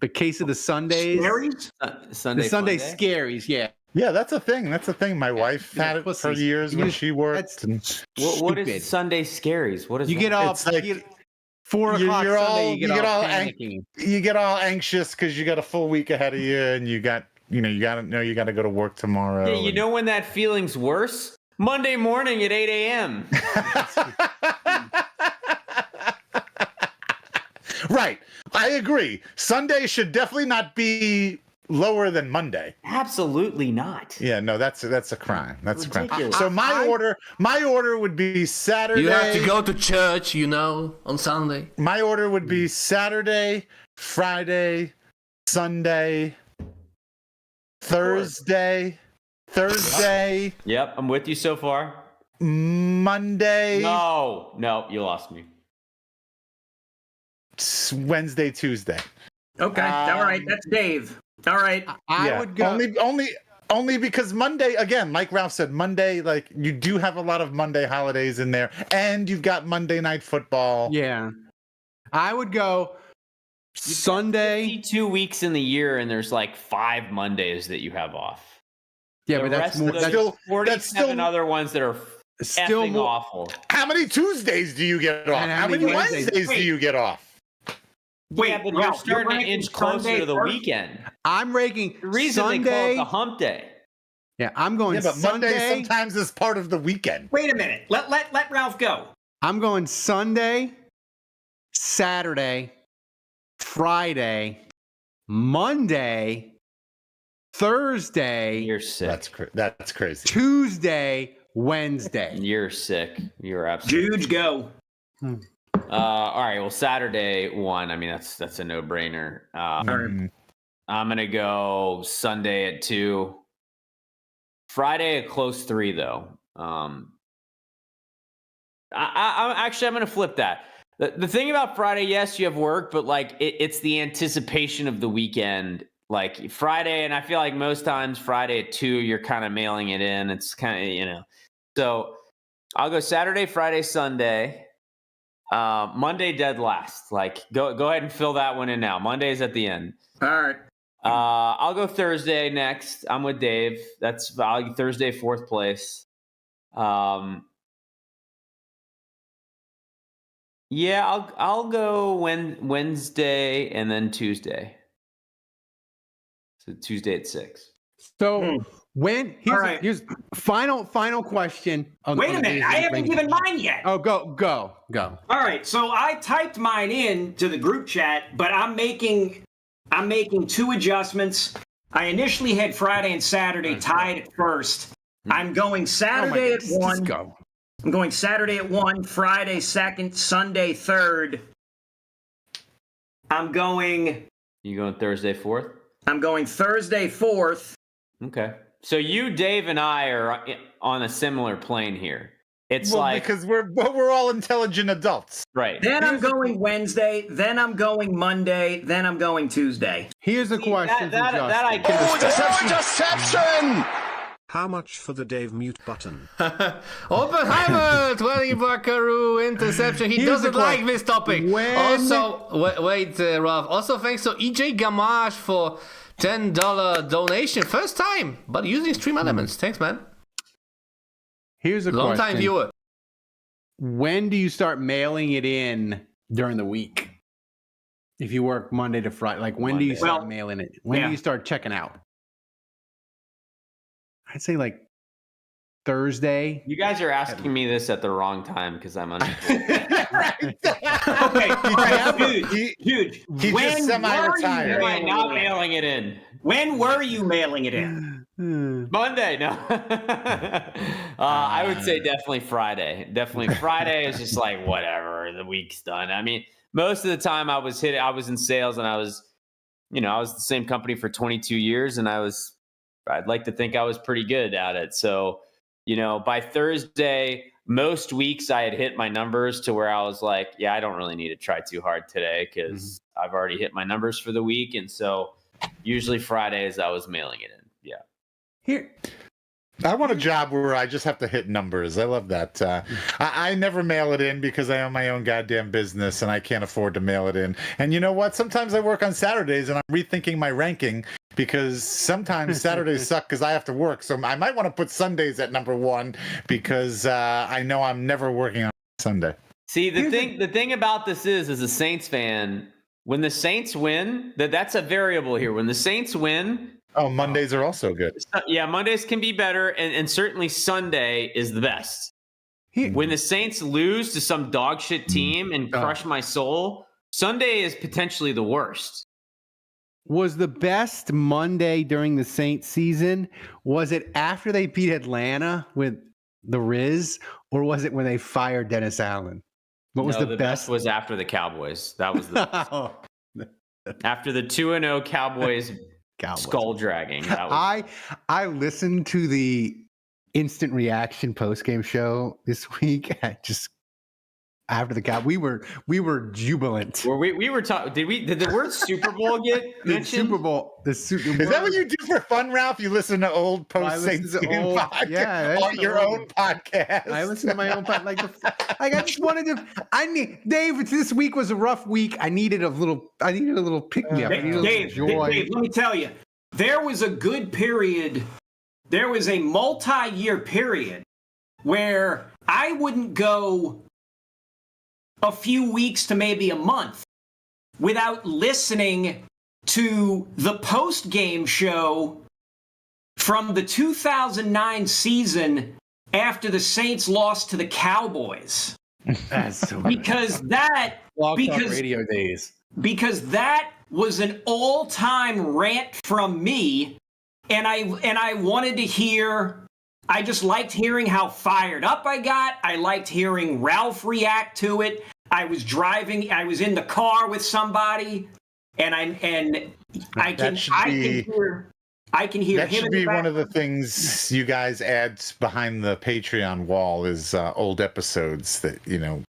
the case of the Sundays. Scaries? Sunday The Sunday Funday? scaries, yeah. Yeah, that's a thing. My wife had it for pussies. years when she worked. That's What stupid. is Sunday scaries? What is You that? get all It's like 4 o'clock you're Sunday. all- You get all panicky. You get all anxious because you got a full week ahead of you, and you got to know you got to go to work tomorrow. Yeah, you know when that feeling's worse? Monday morning at 8 a.m. Right, I agree. Sunday should definitely not be lower than Monday. Absolutely not. Yeah, no, that's a crime. That's a crime. Ridiculous. So my order would be Saturday. You have to go to church, on Sunday. My order would be Saturday, Friday, Sunday, Thursday, Yep, I'm with you so far. Monday, No, you lost me. Wednesday, Tuesday. Okay. All right. That's Dave. All right. I would go. Only because Monday, again, like Ralph said, Monday, like you do have a lot of Monday holidays in there, and you've got Monday Night Football. Yeah. I would go Sunday. 52 weeks in the year, and there's like 5 Mondays that you have off. Yeah, The but that's rest more. of the That's still- 47 still- other ones that are still effing more. awful. How many Tuesdays do you get off? And How many Wednesdays? Wednesdays do you get off? Wait, Yeah, but Ralph, you're starting to ranking inch closer Sunday to the first? weekend. I'm ranking The reason they call it Sunday. the hump day. Yeah, I'm going Yeah, but Monday Sunday. sometimes is part of the weekend. Wait a minute. Let Ralph go. I'm going Sunday, Saturday, Friday, Monday, Thursday, You're sick. That's crazy. Tuesday, Wednesday. You're sick. You're absolutely. Jude, go. All right. Well, Saturday 1. I mean, that's a no-brainer. Mm. I'm gonna go Sunday at 2. Friday a close 3 though. I'm gonna flip that. The thing about Friday, yes, you have work, but like it's the anticipation of the weekend. Like Friday, and I feel like most times Friday at 2, you're kind of mailing it in. It's kind of So I'll go Saturday, Friday, Sunday. Monday dead last. Like go ahead and fill that one in now. Monday's at the end. All right. I'll go Thursday next. I'm with Dave. That's Thursday, 4th place. Yeah, I'll go Wednesday and then Tuesday. So Tuesday at 6. So when All right. here's final question. Wait a minute. I haven't given mine yet. Oh, go. All right. So I typed mine in to the group chat, but I'm making 2 adjustments. I initially had Friday and Saturday tied at first. I'm going Saturday at 1. Just go. I'm going Saturday at 1, Friday 2nd, Sunday 3rd. I'm going Thursday 4th? I'm going Thursday 4th. Okay. So you, Dave, and I are on a similar plane here. It's because we're all intelligent adults. Right. Then I'm going Wednesday. Then I'm going Monday. Then I'm going Tuesday. Here's a question for Justin. that I can Deception! How much for the Dave mute button? Oppenheimer, 20 buckaroo interception. He Here's doesn't the like question. this topic. When- Also, wait, Ralph. Also, thanks to EJ Gamache for $10 donation. First time, but using Stream Elements. Thanks, man. Here's a Long question. time viewer. when do you start mailing it in during the week? If you work Monday to Friday, like when do you start mailing it? When do you start checking out? I'd say like Thursday. You guys are asking me this at the wrong time because I'm unemployed. Okay, dude. He just semi-retired. Am I not mailing it in? When were you mailing it in? Monday, no. I would say definitely Friday. Definitely Friday is just like whatever. The week's done. I mean, most of the time I was in sales, and I was the same company for 22 years, and I'd like to think I was pretty good at it. So, by Thursday, most weeks I had hit my numbers to where I was like, yeah, I don't really need to try too hard today because I've already hit my numbers for the week. And so usually Fridays I was mailing it in. Yeah. Here. I want a job where I just have to hit numbers. I love that. I never mail it in because I own my own goddamn business and I can't afford to mail it in. And you know what? Sometimes I work on Saturdays and I'm rethinking my ranking because sometimes Saturdays suck because I have to work. So I might want to put Sundays at number 1 because I know I'm never working on Sunday. See, the thing about this is, as a Saints fan, when the Saints win, that's a variable here. When the Saints win, Mondays are also good. Yeah, Mondays can be better, and certainly Sunday is the best. When the Saints lose to some dog shit team and crush my soul, Sunday is potentially the worst. Was the best Monday during the Saints season, was it after they beat Atlanta with the Riz, or was it when they fired Dennis Allen? What was the best? Was after the Cowboys. That was the best. After the 2-0 Cowboys. Skull dragging. I listened to the instant reaction post-game show this week. After the Cow, we were jubilant. We were talking. Did the word Super Bowl get mentioned? Super Bowl. Is that what you do for fun, Ralph? You listen to old post-Saints game podcast? Yeah, on your own podcast. I listen to my own podcast. I just wanted to. Dave, this week was a rough week. I needed a little pick-me-up. Dave, let me tell you. There was a good period. There was a multi-year period where I wouldn't go a few weeks to maybe a month without listening to the post-game show from the 2009 season after the Saints lost to the Cowboys. That's so because radio days. Because that was an all-time rant from me, and I wanted to hear. I just liked hearing how fired up I got. I liked hearing Ralph react to it. I was driving. I was in the car with somebody, and I can hear. That him should be one of the things you guys add behind the Patreon wall is old episodes that you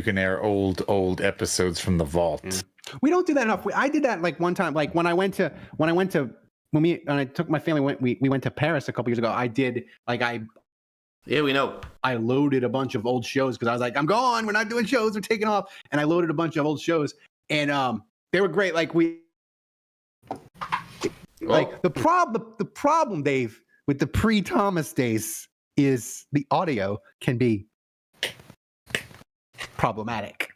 can air old episodes from the vault. We don't do that enough. I did that like one time, like when I took my family, we went to Paris a couple years ago. I did we know. I loaded a bunch of old shows because I was like, I'm gone. We're not doing shows. We're taking off. And I loaded a bunch of old shows, and they were great. The problem, Dave, with the pre-Thomas days is the audio can be problematic.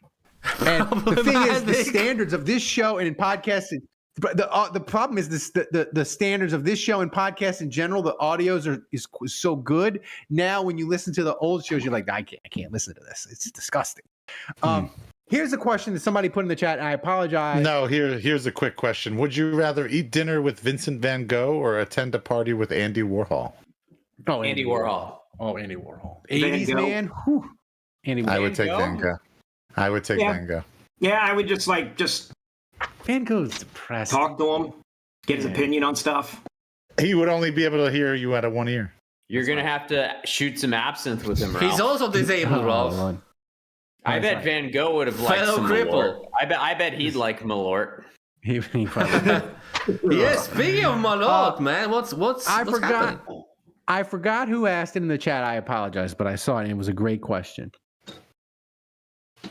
And the thing is, the standards of this show and in podcasting, the problem is the standards of this show and podcasts in general, the audios is so good. Now, when you listen to the old shows, you're like, I can't listen to this. It's disgusting. Here's a question that somebody put in the chat, and I apologize. No, here's a quick question. Would you rather eat dinner with Vincent van Gogh or attend a party with Andy Warhol? Oh, Andy Warhol. Oh, Andy Warhol. 80s man. Whew. Andy Warhol. I would take Van Gogh. I would take Van Gogh. Yeah, I would just Van Gogh's depressed. Talk to him, get his opinion on stuff. He would only be able to hear you out of one ear. You're going to have to shoot some absinthe with him, Ralph. He's also disabled, Ralph. I bet Van Gogh would have liked some Malort. I bet he'd like Malort. He probably Yes, speaking of Malort, man, what's happening? I forgot who asked it in the chat. I apologize, but I saw it and it was a great question.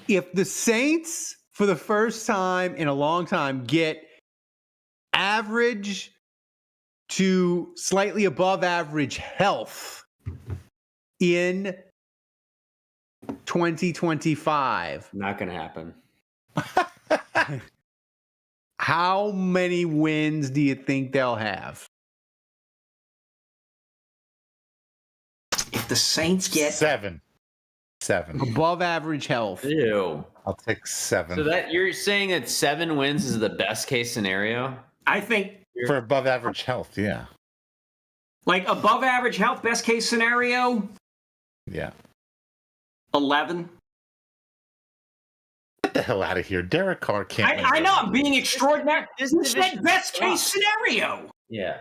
If the Saints, for the first time in a long time, get average to slightly above average health in 2025. Not going to happen. How many wins do you think they'll have? If the Saints get 7. Above average health. Ew. I'll take 7. So that you're saying that 7 wins is the best case scenario? I think For above average health, yeah. like above average health, best case scenario, Yeah. 11. Get the hell out of here. Derek Carr can't. I know I'm being extraordinary. This Who said division best case sucks. scenario? Yeah.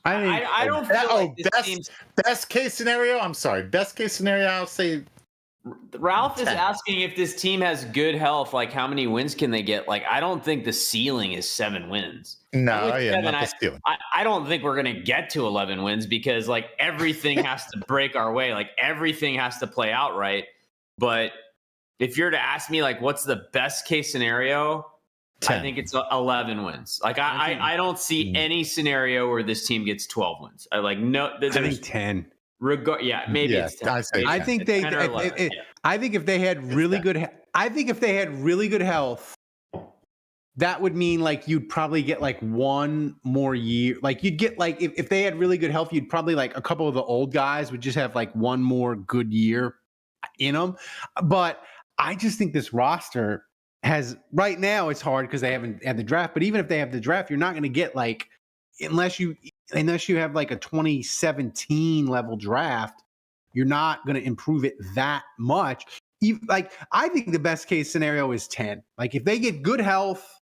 I think I don't feel like this team's... best case scenario? I'm sorry. Best case scenario, I'll say Ralph is 10. asking if this team has good health, like how many wins can they get? Like, I don't think the ceiling is 7 wins. no, With yeah, seven, not the stealing. I don't think we're going to get to 11 wins because like everything has to break our way. Like everything has to play out right. But if you're to ask me, like, what's the best case scenario? 10. I think it's 11 wins. Like I don't see any scenario where this team gets 12 wins. I think 10. Maybe it's 10. I think they. 10 or 11, I think if they had really good. I think if they had really good health, that would mean like you'd probably get like one more year. Like you'd get like if they had really good health, you'd probably like a couple of the old guys would just have like one more good year in them. But I just think this roster has right now it's hard because they haven't had the draft. But even if they have the draft, you're not going to get like unless you have like a 2017 level draft, you're not going to improve it that much. Like I think the best case scenario is 10. Like if they get good health,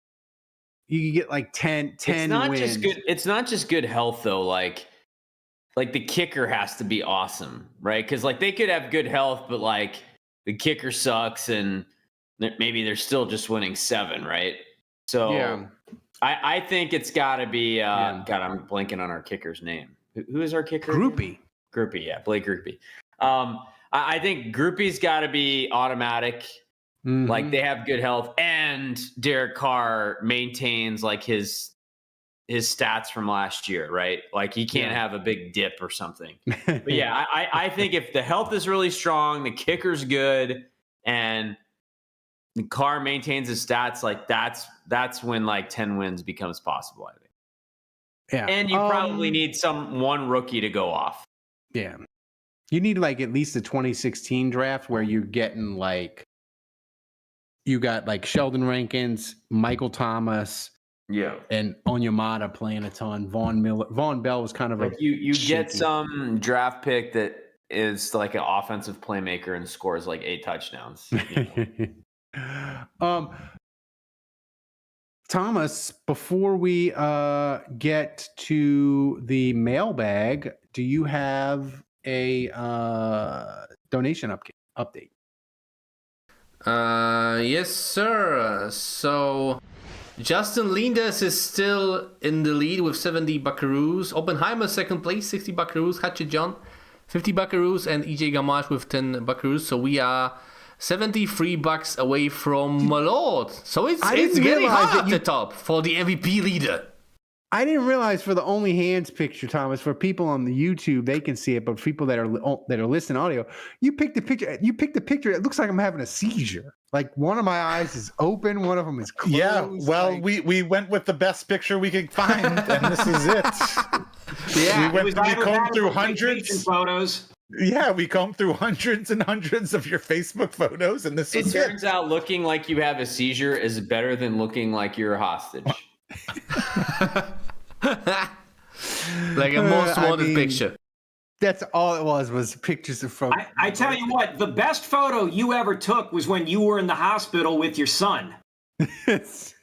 you can get like 10 wins. It's not just good health though. Like the kicker has to be awesome, right? Because like they could have good health, but like the kicker sucks, and maybe they're still just winning 7, right? So yeah. I think it's got to be. God, I'm blanking on our kicker's name. Who is our kicker? Groupie, yeah, Blake Groupie. I think Groupie's got to be automatic. Mm-hmm. Like they have good health, and Derek Carr maintains like his stats from last year, right? Like he can't have a big dip or something. But yeah, I think if the health is really strong, the kicker's good, and the Carr maintains his stats, like that's when like 10 wins becomes possible, I think. Yeah. And you probably need one rookie to go off. Yeah. You need like at least the 2016 draft where you're getting like you got like Sheldon Rankins, Michael Thomas, and Onyemata playing a ton. Von Bell was kind of like you get some draft pick that is like an offensive playmaker and scores like 8 touchdowns. You know? Thomas, before we get to the mailbag, do you have a donation update? Yes, sir. So Justin Lindes is still in the lead with 70 buckaroos. Oppenheimer second place, 60 buckaroos. Hatchet John, 50 buckaroos, and EJ Gamache with 10 buckaroos. So we are $73 away from Malort. So it's getting hot at the top for the MVP leader. I didn't realize for the Only Hands picture, Thomas, for people on the YouTube, they can see it, but for people that are listening audio, you picked a picture. It looks like I'm having a seizure. Like one of my eyes is open, one of them is closed. Yeah, well, we went with the best picture we could find, and this is it. Yeah, we combed through hundreds photos. Yeah, we combed through hundreds and hundreds of your Facebook photos, and this is it. Turns out looking like you have a seizure is better than looking like you're a hostage. Like a most wanted picture. That's all it was pictures of photos. I tell you what, the best photo you ever took was when you were in the hospital with your son. It's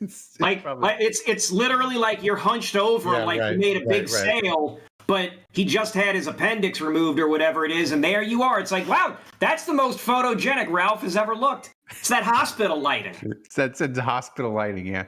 literally like you're hunched over, you made a big sale, but he just had his appendix removed or whatever it is, and there you are. It's like, wow, that's the most photogenic Ralph has ever looked. It's that hospital lighting. That's the hospital lighting, yeah.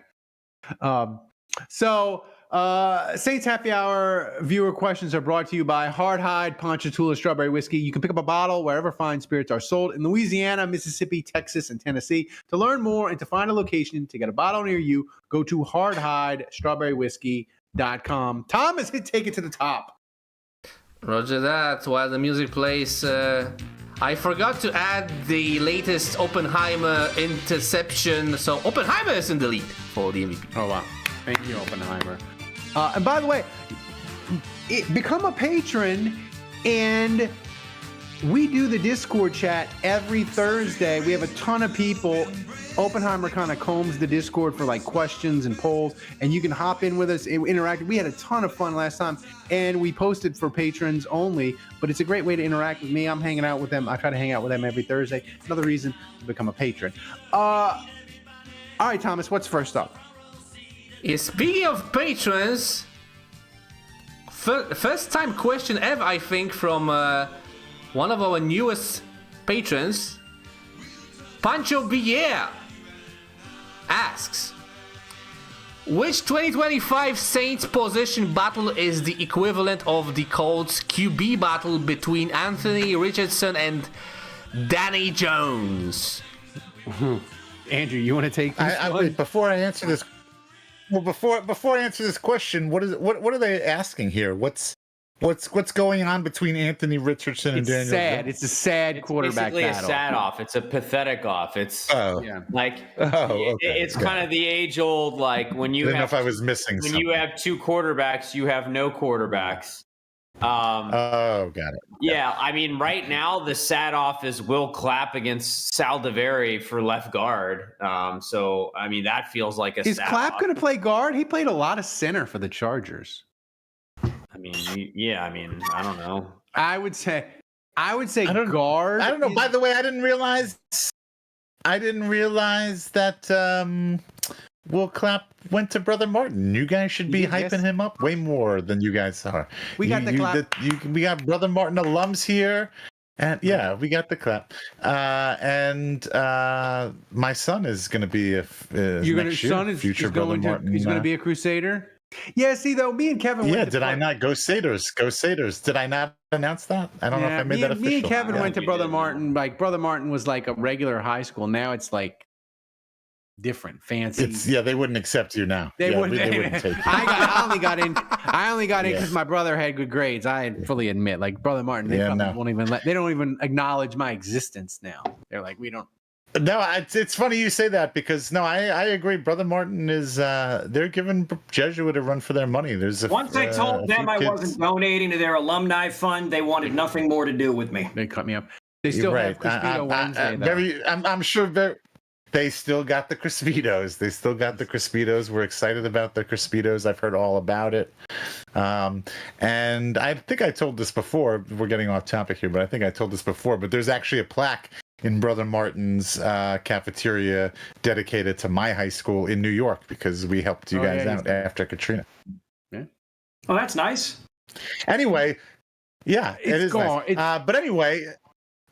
Saints Happy Hour viewer questions are brought to you by Hard Hide Ponchatoula Strawberry Whiskey. You can pick up a bottle wherever fine spirits are sold in Louisiana, Mississippi, Texas, and Tennessee. To learn more and to find a location to get a bottle near you, go to hardhidestrawberrywhiskey.com. Thomas, take it to the top. Roger that. While the music plays, I forgot to add the latest Oppenheimer interception. So Oppenheimer is in the lead for the MVP. Oh, wow. Thank you, Oppenheimer. And by the way, become a patron, and we do the Discord chat every Thursday. We have a ton of people. Oppenheimer kind of combs the Discord for like questions and polls, and you can hop in with us and interact. We had a ton of fun last time, and we posted for patrons only, but it's a great way to interact with me. I'm hanging out with them. I try to hang out with them every Thursday. Another reason to become a patron. All right, Thomas, what's first up? Speaking of patrons, first time question ever, I think, from one of our newest patrons, Pancho Villar asks, which 2025 Saints position battle is the equivalent of the Colts QB battle between Anthony Richardson and Danny Jones? Andrew, you want to take this one? Wait, before I answer this, before I answer this question, what are they asking here? What's going on between Anthony Richardson and Daniel sad. Jones? It's a sad quarterback basically battle. a sad off. It's a pathetic off. It's Yeah. like okay. it's kind of the age old like when you I didn't know have if I was missing when something. you have two quarterbacks, you have no quarterbacks. Oh, got it. Yeah, I mean, right now the sad off is Will Clapp against Saldiveri for left guard. So I mean that feels like a Is sad Clapp off. going to play guard? He played a lot of center for the Chargers. I mean, I don't know. I would say don't- guard. I don't know. By the way, I didn't realize that Will Clapp went to Brother Martin. You guys should be hyping him up way more than you guys are. We got the Clapp. We got Brother Martin alums here. And yeah, we got the Clap. And my son is going to be future Brother Martin. He's going to be a Crusader. Yeah, see though, me and Kevin. Yeah, did I not go Satyrs? Go Satyrs! Did I not announce that? I don't know if I made that official. Me and Kevin went to Brother did. Martin. Like Brother Martin was like a regular high school. Now it's like different, fancy. They wouldn't accept you now. They wouldn't take you. I only got in because my brother had good grades. I fully admit, like Brother Martin, they won't even they don't even acknowledge my existence now. They're like, we don't. No, it's funny you say that because I agree. Brother Martin is they're giving Jesuit a run for their money. Once I told them I wasn't donating to their alumni fund, they wanted nothing more to do with me. They cut me up. They still have Crispito Wednesday, though. I'm sure they still got the Crispitos. They still got the Crispitos. We're excited about the Crispitos. I've heard all about it. And I think I told this before. We're getting off topic here, but I think I told this before. But there's actually a plaque in Brother Martin's cafeteria dedicated to my high school in New York because we helped you guys out after Katrina. Yeah. Oh, that's nice. Anyway, yeah, it is gone. nice. But anyway,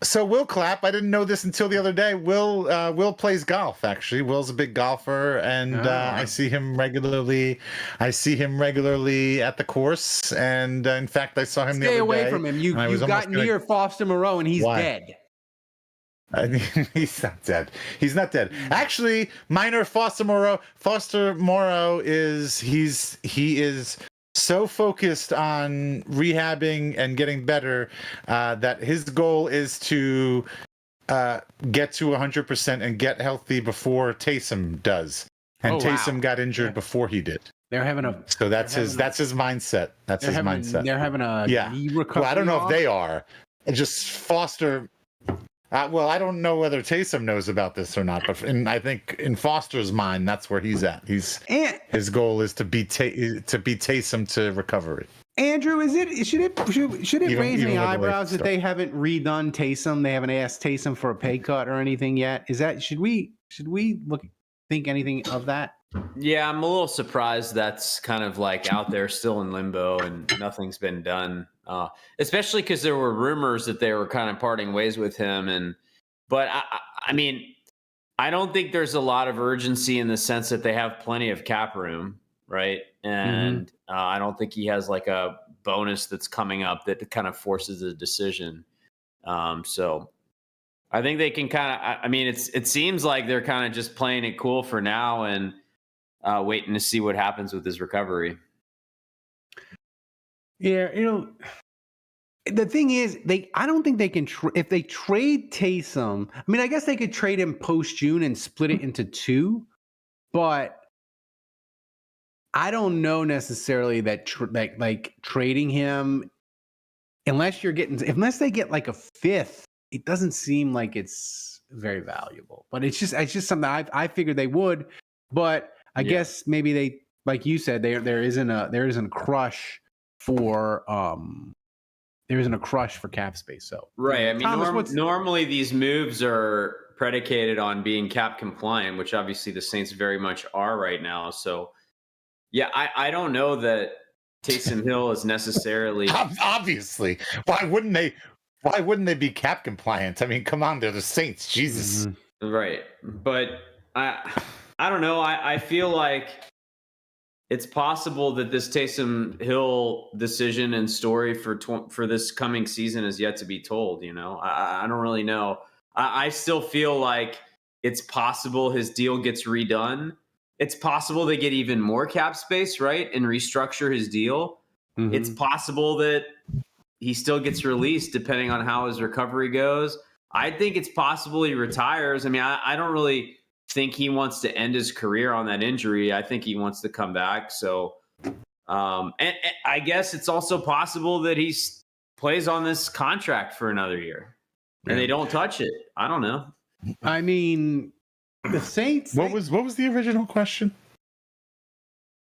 so Will Clapp, I didn't know this until the other day. Will plays golf, actually. Will's a big golfer, and I see him regularly. I see him regularly at the course, and in fact, I saw him the other day. Stay away from him. You've got near Foster Moreau, and he's dead. He's not dead. He's not dead. Actually, minor Foster Moreau is he is so focused on rehabbing and getting better that his goal is to get to 100% and get healthy before Taysom does. And Taysom got injured before he did. They're having that's his mindset. That's his mindset. They're having a knee recovery. Well, I don't know if they are. Just Foster. Well, I don't know whether Taysom knows about this or not, but I think in Foster's mind, that's where he's at. His goal is to beat Taysom to recovery. Andrew, should it raise any eyebrows that they haven't redone Taysom? They haven't asked Taysom for a pay cut or anything yet. Should we think anything of that? Yeah, I'm a little surprised that's kind of like out there still in limbo and nothing's been done. Especially because there were rumors that they were kind of parting ways with him. But I mean, I don't think there's a lot of urgency in the sense that they have plenty of cap room, right? And I don't think he has like a bonus that's coming up that kind of forces a decision. So I think they can kind of, I mean, it seems like they're kind of just playing it cool for now and waiting to see what happens with his recovery. Yeah, the thing is, I don't think they can. If they trade Taysom, I mean, I guess they could trade him post June and split it into two, but I don't know necessarily that like trading him, unless they get like a fifth, it doesn't seem like it's very valuable. But it's just something I figured they would, but I guess maybe they, like you said, there isn't a crush for cap space. So right. I mean, Thomas, normally these moves are predicated on being cap compliant, which obviously the Saints very much are right now. So yeah, I don't know that Taysom Hill is necessarily obviously. Why wouldn't they be cap compliant? I mean, come on, they're the Saints. Jesus. Mm-hmm. Right. But I don't know. I feel like it's possible that this Taysom Hill decision and story for this coming season is yet to be told. You know, I don't really know. I still feel like it's possible his deal gets redone. It's possible they get even more cap space, right, and restructure his deal. Mm-hmm. It's possible that he still gets released depending on how his recovery goes. I think it's possible he retires. I mean, I don't really think he wants to end his career on that injury. I think he wants to come back. So, and I guess it's also possible that he plays on this contract for another year and they don't touch it. I don't know. I mean, the Saints. What was the original question?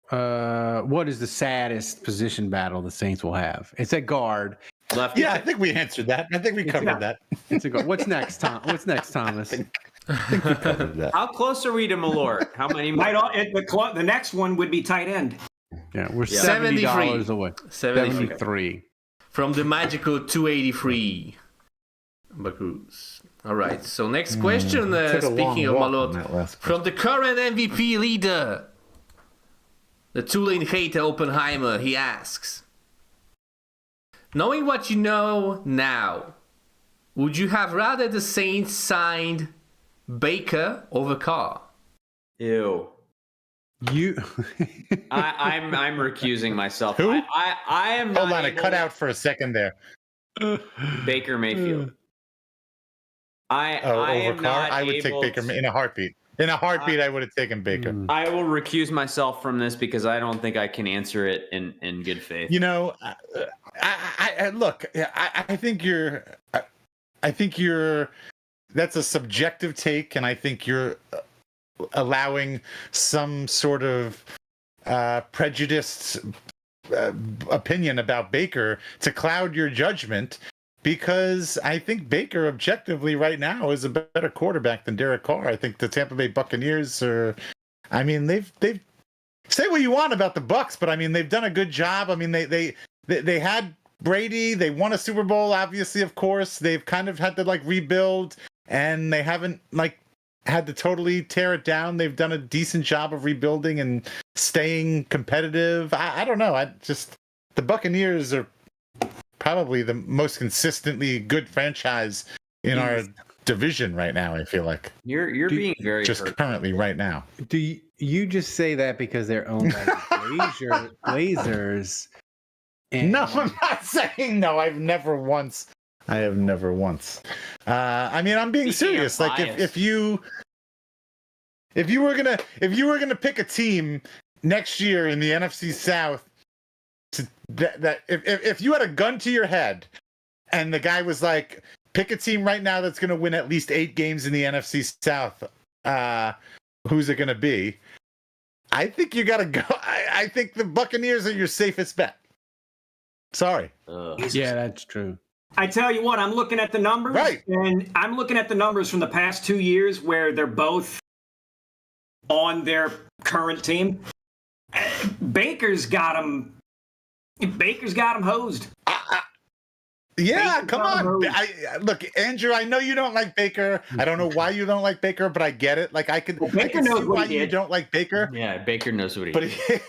What is the saddest position battle the Saints will have? It's at guard. Left. Yeah, I think we answered that. I think we covered that. It's a guard. What's next, Tom? What's next, Thomas? I think we covered that. How close are we to Malort? How many? The next one would be tight end. Yeah, we're $70 away. 73 from the magical 283. Buckaroos. All right. So next question. Speaking of Malort, from the current MVP leader, the Tulane hater Oppenheimer, he asks, knowing what you know now, would you have rather the Saints signed Baker over Carr? Ew. You. I'm recusing myself. Who? I am. Hold on, it cut out for a second there. Baker Mayfield. Over Carr? I would take Baker in a heartbeat. In a heartbeat, I would have taken Baker. I will recuse myself from this because I don't think I can answer it in good faith. You know, I think you're. That's a subjective take, and I think you're allowing some sort of prejudiced opinion about Baker to cloud your judgment. Because I think Baker, objectively, right now, is a better quarterback than Derek Carr. I think the Tampa Bay Buccaneers are. I mean, they've say what you want about the Bucs, but I mean, they've done a good job. I mean, they had Brady. They won a Super Bowl, obviously, of course. They've kind of had to rebuild, and they haven't had to totally tear it down. They've done a decent job of rebuilding and staying competitive. I don't know. The Buccaneers are probably the most consistently good franchise in our division right now. I feel like you're being very just hurt. Currently right now. Do you just say that because they're owned by the Blazers? No, I'm not saying no. I have never once. I mean, I'm being serious. Like if you were gonna pick a team next year in the NFC South. If you had a gun to your head and the guy was like, pick a team right now that's going to win at least 8 games in the NFC South, who's it going to be? I think you got to go. I think the Buccaneers are your safest bet. Sorry. Yeah, that's true. I tell you what, I'm looking at the numbers, right? And I'm looking at the numbers from the past 2 years where they're both on their current team. Baker's got them hosed. Yeah, come on. Look, Andrew, I know you don't like Baker. I don't know why you don't like Baker, but I get it. Like I can see why you don't like Baker. Yeah, Baker knows what he did.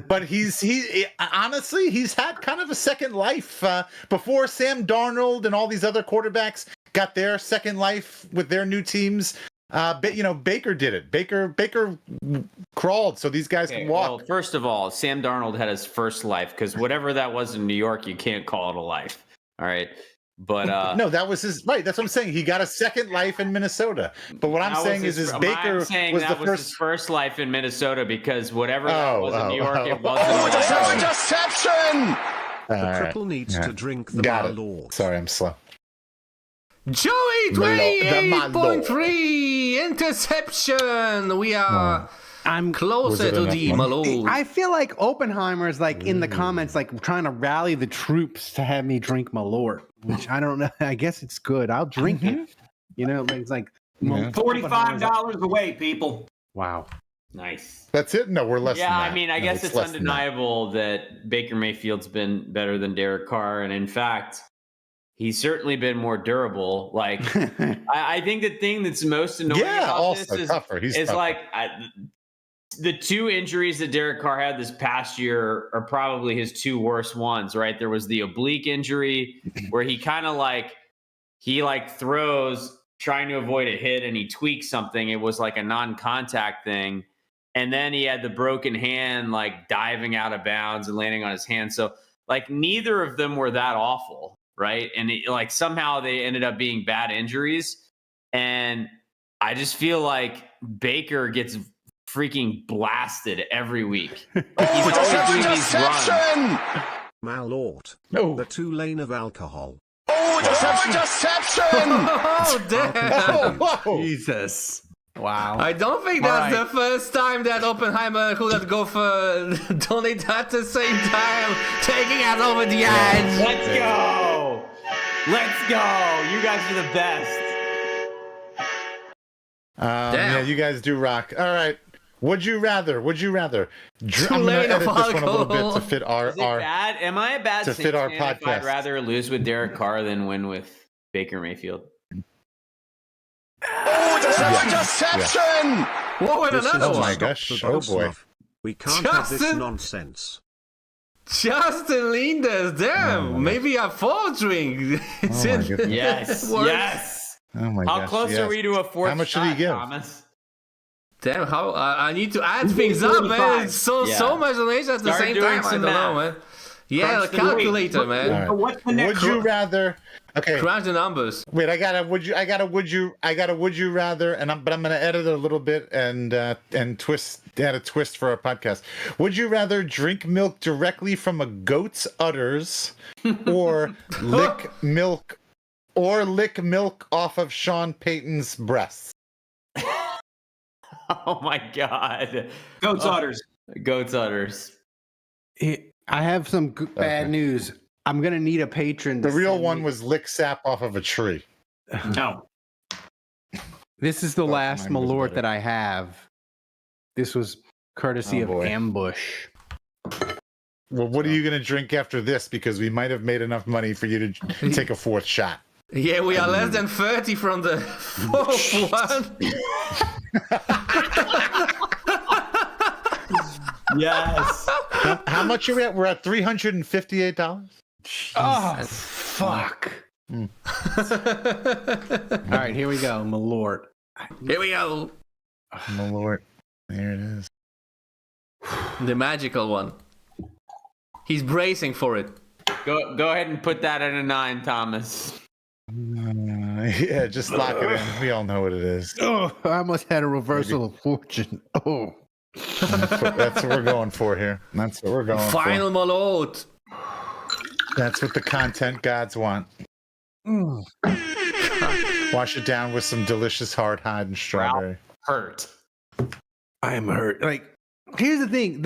But he honestly, he's had kind of a second life before Sam Darnold and all these other quarterbacks got their second life with their new teams. Baker did it. Baker crawled so these guys can walk. Well, first of all, Sam Darnold had his first life because whatever that was in New York, you can't call it a life. All right. But no, that was his right. That's what I'm saying. He got a second life in Minnesota. But what I'm saying is Baker was the his first life in Minnesota because whatever that was in New York, it wasn't. Oh, interception! The triple needs to drink the Malort. Sorry, I'm slow. Joey, 28.3 interception. We are I'm closer to the Malort. I feel like Oppenheimer is like in the comments, like trying to rally the troops to have me drink Malort, which I don't know. I guess it's good. I'll drink it. You know, it's like $45 away, people. Wow. Nice. That's it? No, we're less than that. I mean, I guess it's undeniable that Baker Mayfield's been better than Derek Carr. And in fact, he's certainly been more durable. Like, I think the thing that's most annoying about this is like the two injuries that Derek Carr had this past year are probably his two worst ones, right? There was the oblique injury where he kind of throws trying to avoid a hit and he tweaks something. It was like a non-contact thing. And then he had the broken hand, like diving out of bounds and landing on his hand. So like neither of them were that awful, right? And somehow they ended up being bad injuries. And I just feel like Baker gets freaking blasted every week. Like he's always doing these runs. Malort. No. The 2-lane of alcohol. Oh, interception! Oh, damn. Whoa. Jesus. Wow. I don't think that's the first time that Oppenheimer could have go for donate at the same time, taking us over the edge. Let's go. Let's go. You guys are the best. Yeah, you guys do rock. All right. Would you rather? I'm going to edit this one a little bit to fit our bad? Am I a bad to fit our podcast? If I'd rather lose with Derek Carr than win with Baker Mayfield. Oh, interception! Whoa, and another Oh one. my gosh! Oh boy! We can't have this nonsense. Justin Linders, damn. Maybe a 4 drink. Oh my goodness. Yes. Oh my How gosh, close are we to a fourth? How much shot, did he give? Thomas? Damn, how I need to add things up, man. It's so much donation at the same time. I don't know, man. Yeah, the calculator, man. Right. What's the next? Would you rather? Okay. Crunch the numbers. Wait, I got a would you rather, but I'm gonna edit it a little bit and add a twist for our podcast. Would you rather drink milk directly from a goat's udders, or lick milk off of Sean Payton's breasts? Oh my God. Goat's udders. Goat's udders. I have some bad news. I'm going to need a patron. The real one was lick sap off of a tree. No. This is the last mine was Malort better. that I have. This was courtesy of boy. Ambush. Well, what are you going to drink after this? Because we might have made enough money for you to take a fourth shot. Yeah, we are less than 30 from the fourth one. Yes. How much are we at? We're at $358. Oh, fuck. All right, here we go. Malort. Here we go. Malort. There it is. The magical one. He's bracing for it. Go ahead and put that at a 9, Thomas. Yeah, just lock it in. We all know what it is. Oh, I almost had a reversal of fortune. Oh. That's what we're going for here. That's what we're going Final Malort. for. That's what the content gods want. Wash it down with some delicious hard hide and strawberry. Hurt. I am hurt. Like, here's the thing.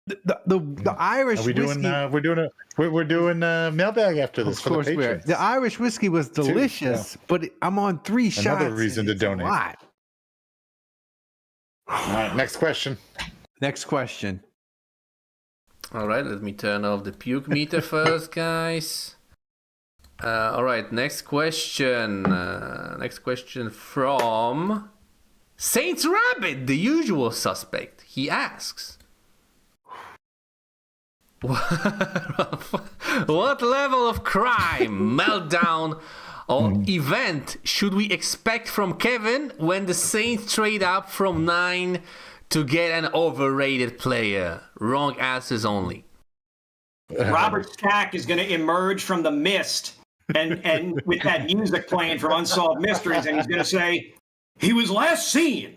The Irish Are we doing? whiskey. We're doing mailbag after this. Of for course the we are. patrons. The Irish whiskey was delicious, but I'm on 3 shots. Another reason to It's a donate. lot. All right, next question. Next question. All right, let me turn off the puke meter first, guys. All right, next question. Next question from Saints Rabbit, the usual suspect. He asks, what level of crime, meltdown, or event should we expect from Kevin when the Saints trade up from 9 to get an overrated player? Wrong answers only. Robert Stack is going to emerge from the mist and with that music playing from Unsolved Mysteries, and he's going to say, he was last seen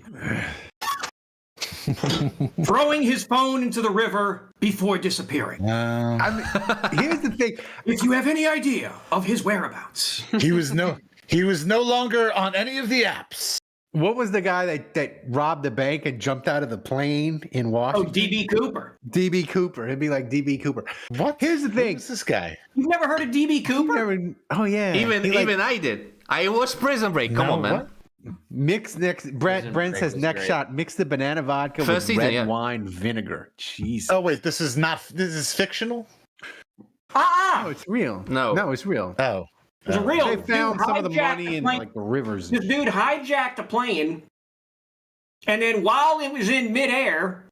throwing his phone into the river before disappearing. I mean, here's the thing. If you have any idea of his whereabouts. He was no longer on any of the apps. What was the guy that robbed the bank and jumped out of the plane in Oh, Washington? D.B. Cooper. DB Cooper. It'd be like DB Cooper. What? Here's the thing. Who's this guy? You've never heard of D.B. Cooper? Oh yeah. Even I did. I watched Prison Break. Come on, man. What? Mix next. Brent Break says was next great. shot. Mix the banana vodka First with season, red yeah. wine vinegar. Jeez. Oh wait, this is fictional. Oh, it's real. No. it's real. Oh, It's real. They found Dude some of the hijacked money in plane. like the rivers. This dude hijacked a plane, and then while it was in midair,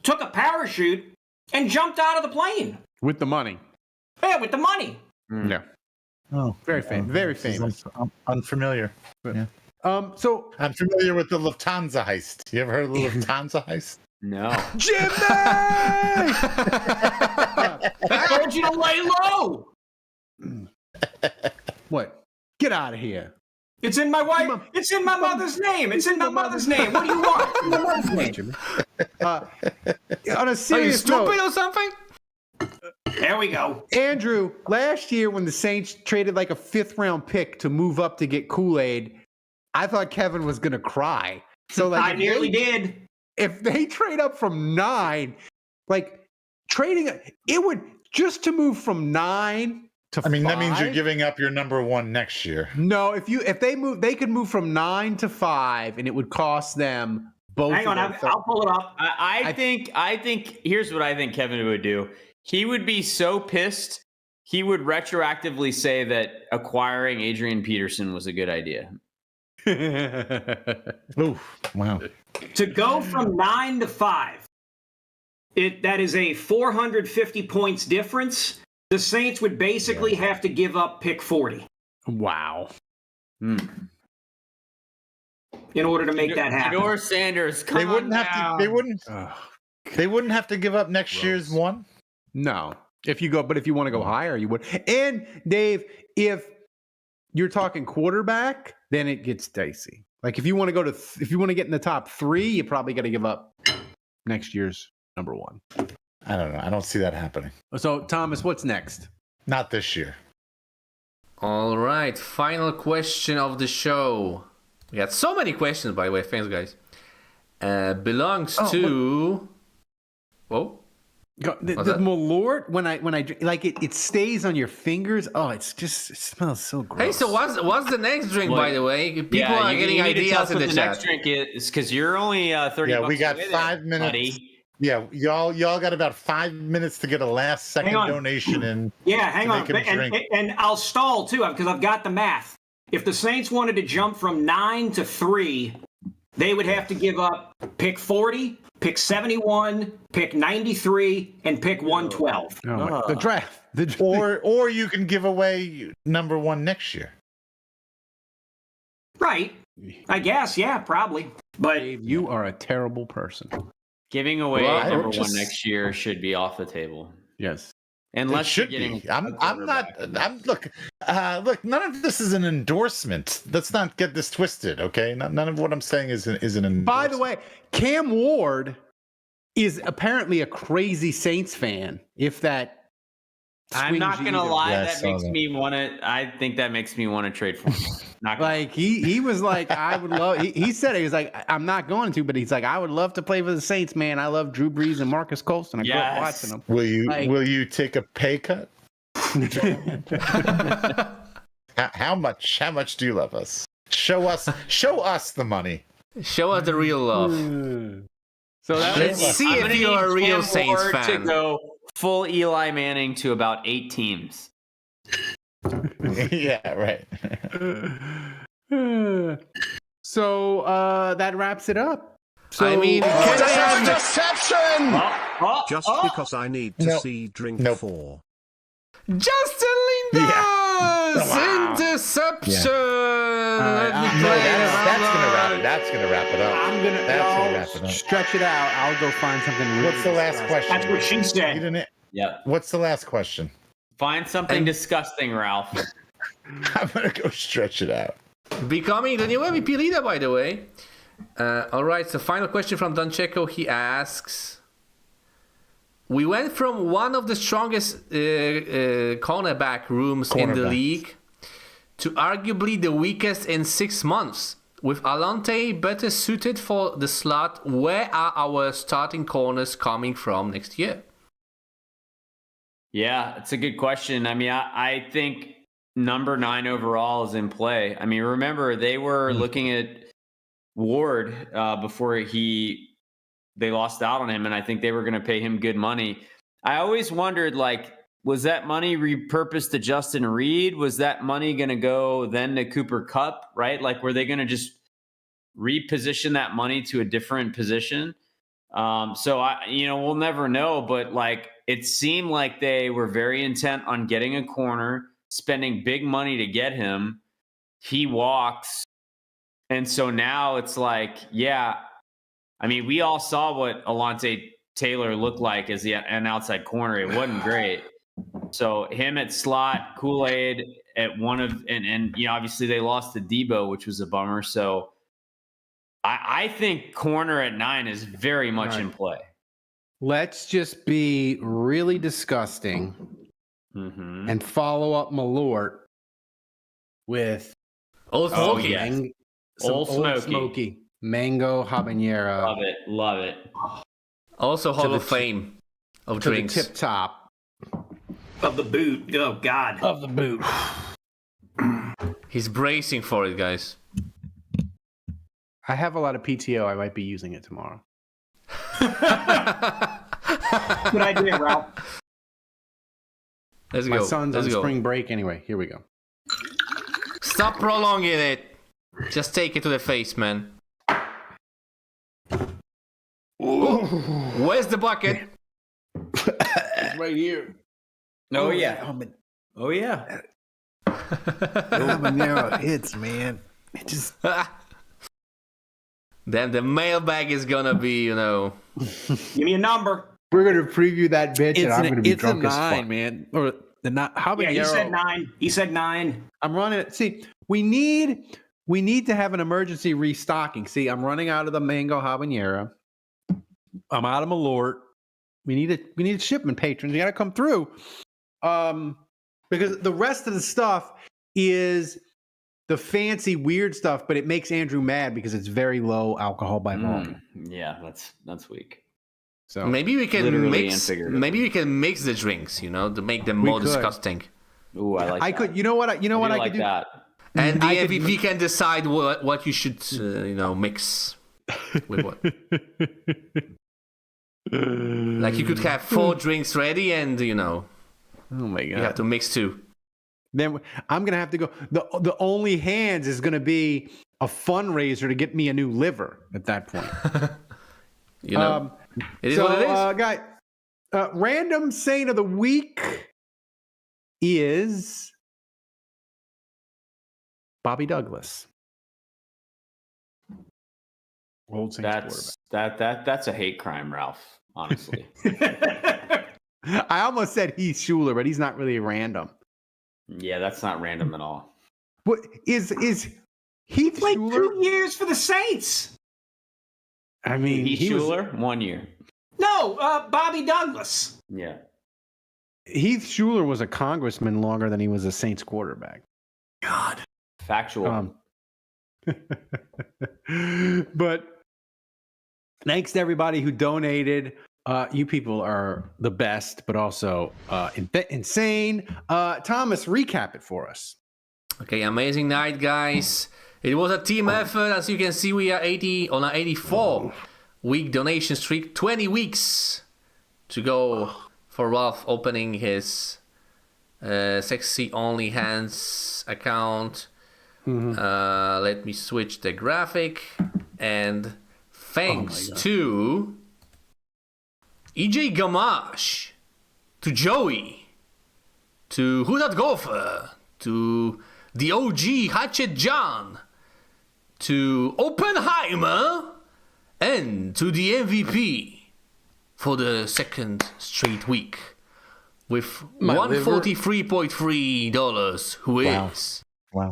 took a parachute and jumped out of the plane. With the money. Yeah, with the money. Yeah. oh, Very famous. Very this is famous. unfamiliar. Yeah. So I'm familiar with the Lufthansa heist. You ever heard of the Lufthansa heist? No. Jimmy! I told you to lay low. What? Get out of here. It's in my wife. It's in my mother's name. It's in my mother's name. What do you want? It's in my mother's name. Jimmy. On a Are you serious stupid note, or something? There we go. Andrew, last year when the Saints traded like a 5th round pick to move up to get Kool-Aid, I thought Kevin was gonna cry. So like I nearly did. if they trade up from 9, like trading it would just to move from 9 to I mean, that means you're 5? giving up your number one next year. No, if they move, they could move from 9 to 5, and it would cost them both. Hang on, I'll pull it up. I think here's what I think Kevin would do. He would be so pissed, he would retroactively say that acquiring Adrian Peterson was a good idea. Ooh, wow. To go from 9 to 5, that is a 450 points difference. The Saints would basically have to give up pick 40 Wow. in order to make that happen. Fedor Sanders, come They wouldn't on have now. to. They wouldn't have to give up next year's Gross. one. No. If you want to go higher, you would. And Dave, if you're talking quarterback, then it gets dicey. Like if you want to if you want to get in the top 3, you probably got to give up next year's number 1. I don't know. I don't see that happening. So Thomas, what's next? Not this year. All right, final question of the show. We had so many questions, by the way. Thanks, guys. Belongs to. Whoa. The What's that? Malort, when I like it stays on your fingers. Oh, it smells so gross. Hey, so what's the next drink, by the way? People are getting you need to tell ideas us in what the the chat. next drink is because you're only 30 Yeah, bucks we got away 5 there, minutes. buddy. Yeah, y'all got about 5 minutes to get a last second Hang on. donation in. Yeah, hang to on. make him drink. And I'll stall too because I've got the math. If the Saints wanted to jump from 9 to 3, they would have to give up pick 40, pick 71, pick 93, and pick 112. The draft. Or you can give away number 1 next year. Right. I guess, yeah, probably. But Dave, you are a terrible person. Giving away Well, I number don't just- 1 next year should be off the table. Yes. Unless It should you're getting be. I'm not. Look. None of this is an endorsement. Let's not get this twisted, okay? None of what I'm saying is an endorsement. By the way, Cam Ward is apparently a crazy Saints fan. If that, I'm not swings you gonna either. lie, Yeah, I that saw makes that. me want to. I think that makes me want to trade for him. Not gonna Like he was like, I would love. He said it. He was like, I'm not going to, but he's like, I would love to play for the Saints, man. I love Drew Brees and Marcus Colston. I grew up Yes. watching them. Will you take a pay cut? How much? How much do you love us? Show us the money. Show us the real love. So that Let's was, see I'm if gonna you're a need real Cam Saints Ward fan. to go full Eli Manning to about 8 teams. Yeah, right. so that wraps it up. So I mean, can I have Interception! Just because I need to Nope. see drink Nope. 4. Justin Linda's Wow. interception? right, Let me I'm- No, play that's gonna wrap it up. I'm gonna That's gonna wrap it up. stretch it out. I'll go find something. Really What's the last disgusting. question? that's what she You said. didn't. Yep. What's the last question? Find something disgusting, Ralph. I'm gonna go stretch it out. Becoming the new MVP leader, by the way. All right, so final question from Don Checo. He asks, we went from one of the strongest cornerback rooms in the league to arguably the weakest in 6 months. With Alonte better suited for the slot, where are our starting corners coming from next year? Yeah, it's a good question. I mean, I think number 9 overall is in play. I mean, remember, they were looking at Ward before they lost out on him, and I think they were going to pay him good money. I always wondered, like, was that money repurposed to Justin Reed? Was that money going to go then to Cooper Kupp, right? Like, were they going to just reposition that money to a different position? So we'll never know, but like, it seemed like they were very intent on getting a corner, spending big money to get him. He walks. And so now it's like, yeah, I mean, we all saw what Alonte Taylor looked like as an outside corner. It wasn't great. So him at slot, Kool-Aid at one of, and obviously they lost to Debo, which was a bummer. So I think corner at 9 is very much in play. Let's just be really disgusting and follow up Malort with Old Smoky. Yes. Old Smoky. Mango habanero. Love it. Also Hall of Fame of to drinks. the tip top Of the boot. Oh, God. of the boot. He's bracing for it, guys. I have a lot of PTO. I might be using it tomorrow. Good idea, Ralph. Let's My go. son's Let's on go. spring break anyway. Here we go. Stop prolonging it. Just take it to the face, man. Where's the bucket? It's right here. Oh, yeah. Oh, yeah. Habanero hits, man. It just Then the mailbag is gonna be, Give me a number. we're gonna preview that bitch, and I'm gonna be It's a drunk as 9, fuck. man. Or the not habanero. Yeah, he said 9. He said 9. I'm running it. See, we need to have an emergency restocking. See, I'm running out of the mango habanero. I'm out of Malort. We need a shipment, patrons. You got to come through. Because the rest of the stuff is the fancy weird stuff, but it makes Andrew mad because it's very low alcohol by volume. Yeah, that's weak. So maybe we can Literally and mix. figuratively. Maybe we can mix the drinks, to make them more could. disgusting. Ooh, I like that. I could. You know what? I do could like do. that. And the I could MVP can decide what you should, mix with what. Like you could have 4 drinks ready, and Oh my god! you have to mix 2. Then I'm gonna have to go. The only hands is gonna be a fundraiser to get me a new liver at that point. It is what it is. Guy, random saint of the week is Bobby Douglas. Old Saints quarterback. That's a hate crime, Ralph. Honestly. I almost said Heath Schuler, but he's not really random. Yeah, that's not random at all. What is Heath Played Schuler? 2 years for the Saints. I mean, Heath Schuler, 1 year. No, Bobby Douglas. Yeah. Heath Schuler was a congressman longer than he was a Saints quarterback. God. Factual. But thanks to everybody who donated. You people are the best, but also insane. Thomas, recap it for us. Okay, amazing night, guys. It was a team effort. As you can see, we are 84 week donation streak. 20 weeks to go for Ralph opening his sexy only hands account. Let me switch the graphic. And thanks to EJ Gamache, to Joey, to Who That Golfer, to the OG Hatchet John, to Oppenheimer, and to the MVP for the second straight week, with My liver. $143.3 who Wow. is Wow.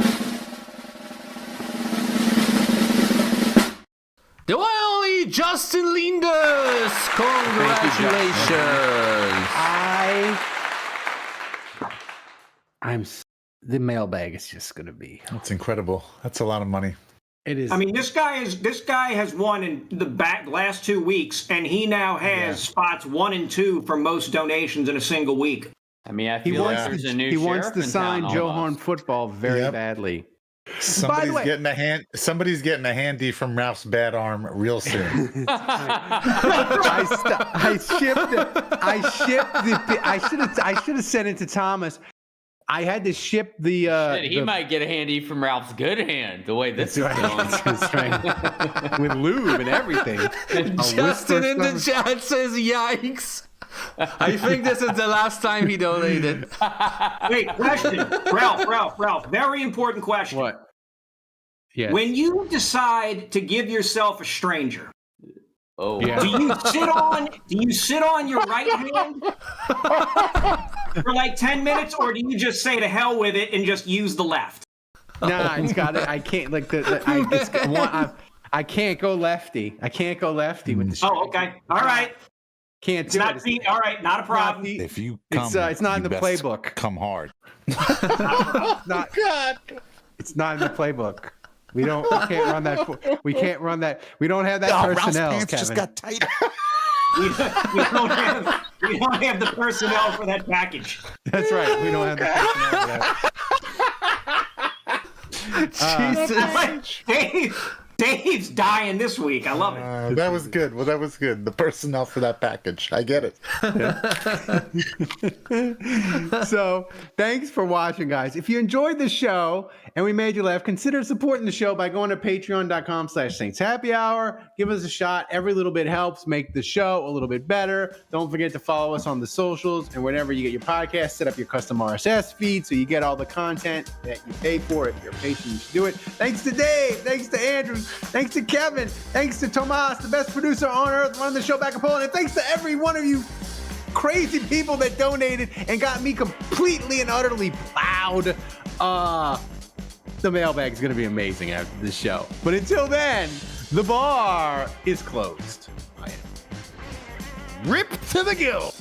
the one and only Justin Linders. Congratulations. The mailbag is just going to be. That's incredible. That's a lot of money. It is. I mean, this guy has won in the last 2 weeks, and he now has spots 1 and 2 for most donations in a single week. I mean, I he feel like wants there's to, a new he wants sheriff to in sign town Joe almost. Horn football very Yep. badly. Somebody's way- getting a hand. Somebody's getting a handy from Ralph's bad arm real soon. I should have sent it to Thomas. I had to ship the. Shit, he might get a handy from Ralph's good hand. The way this is going. That's right. With lube and everything. Justin in the chat says, "Yikes." I think this is the last time he donated. Wait, question, Ralph. Very important question. What? Yes. When you decide to give yourself a stranger, Oh, Yeah. do you sit on your right hand for like 10 minutes, or do you just say to hell with it and just use the left? Nah, it's got it. I can't like I can't go lefty. I can't go lefty with the. Oh, okay. All right. Can't It's do not it. all right. Not a problem. If you It's not in the playbook. Come hard. Not, it's not in the playbook. We can't run that. We can't run that. We don't have that personnel. Ralph's pants Kevin. just got tighter. We don't have the personnel for that package. That's right. We don't have the personnel for that. Dave's dying this week. I love it. That was good. Well, that was good. The personnel for that package. I get it. So thanks for watching, guys. If you enjoyed the show and we made you laugh, consider supporting the show by going to patreon.com/saintshappyhour. Give us a shot. Every little bit helps make the show a little bit better. Don't forget to follow us on the socials and whenever you get your podcast, set up your custom RSS feed so you get all the content that you pay for. If you're a patron, you should do it. Thanks to Dave. Thanks to Andrew. Thanks to Kevin. Thanks to Tomas, the best producer on earth, running the show back in Poland. And thanks to every one of you crazy people that donated and got me completely and utterly plowed. The mailbag is going to be amazing after this show. But until then, the bar is closed. I am ripped to the gill.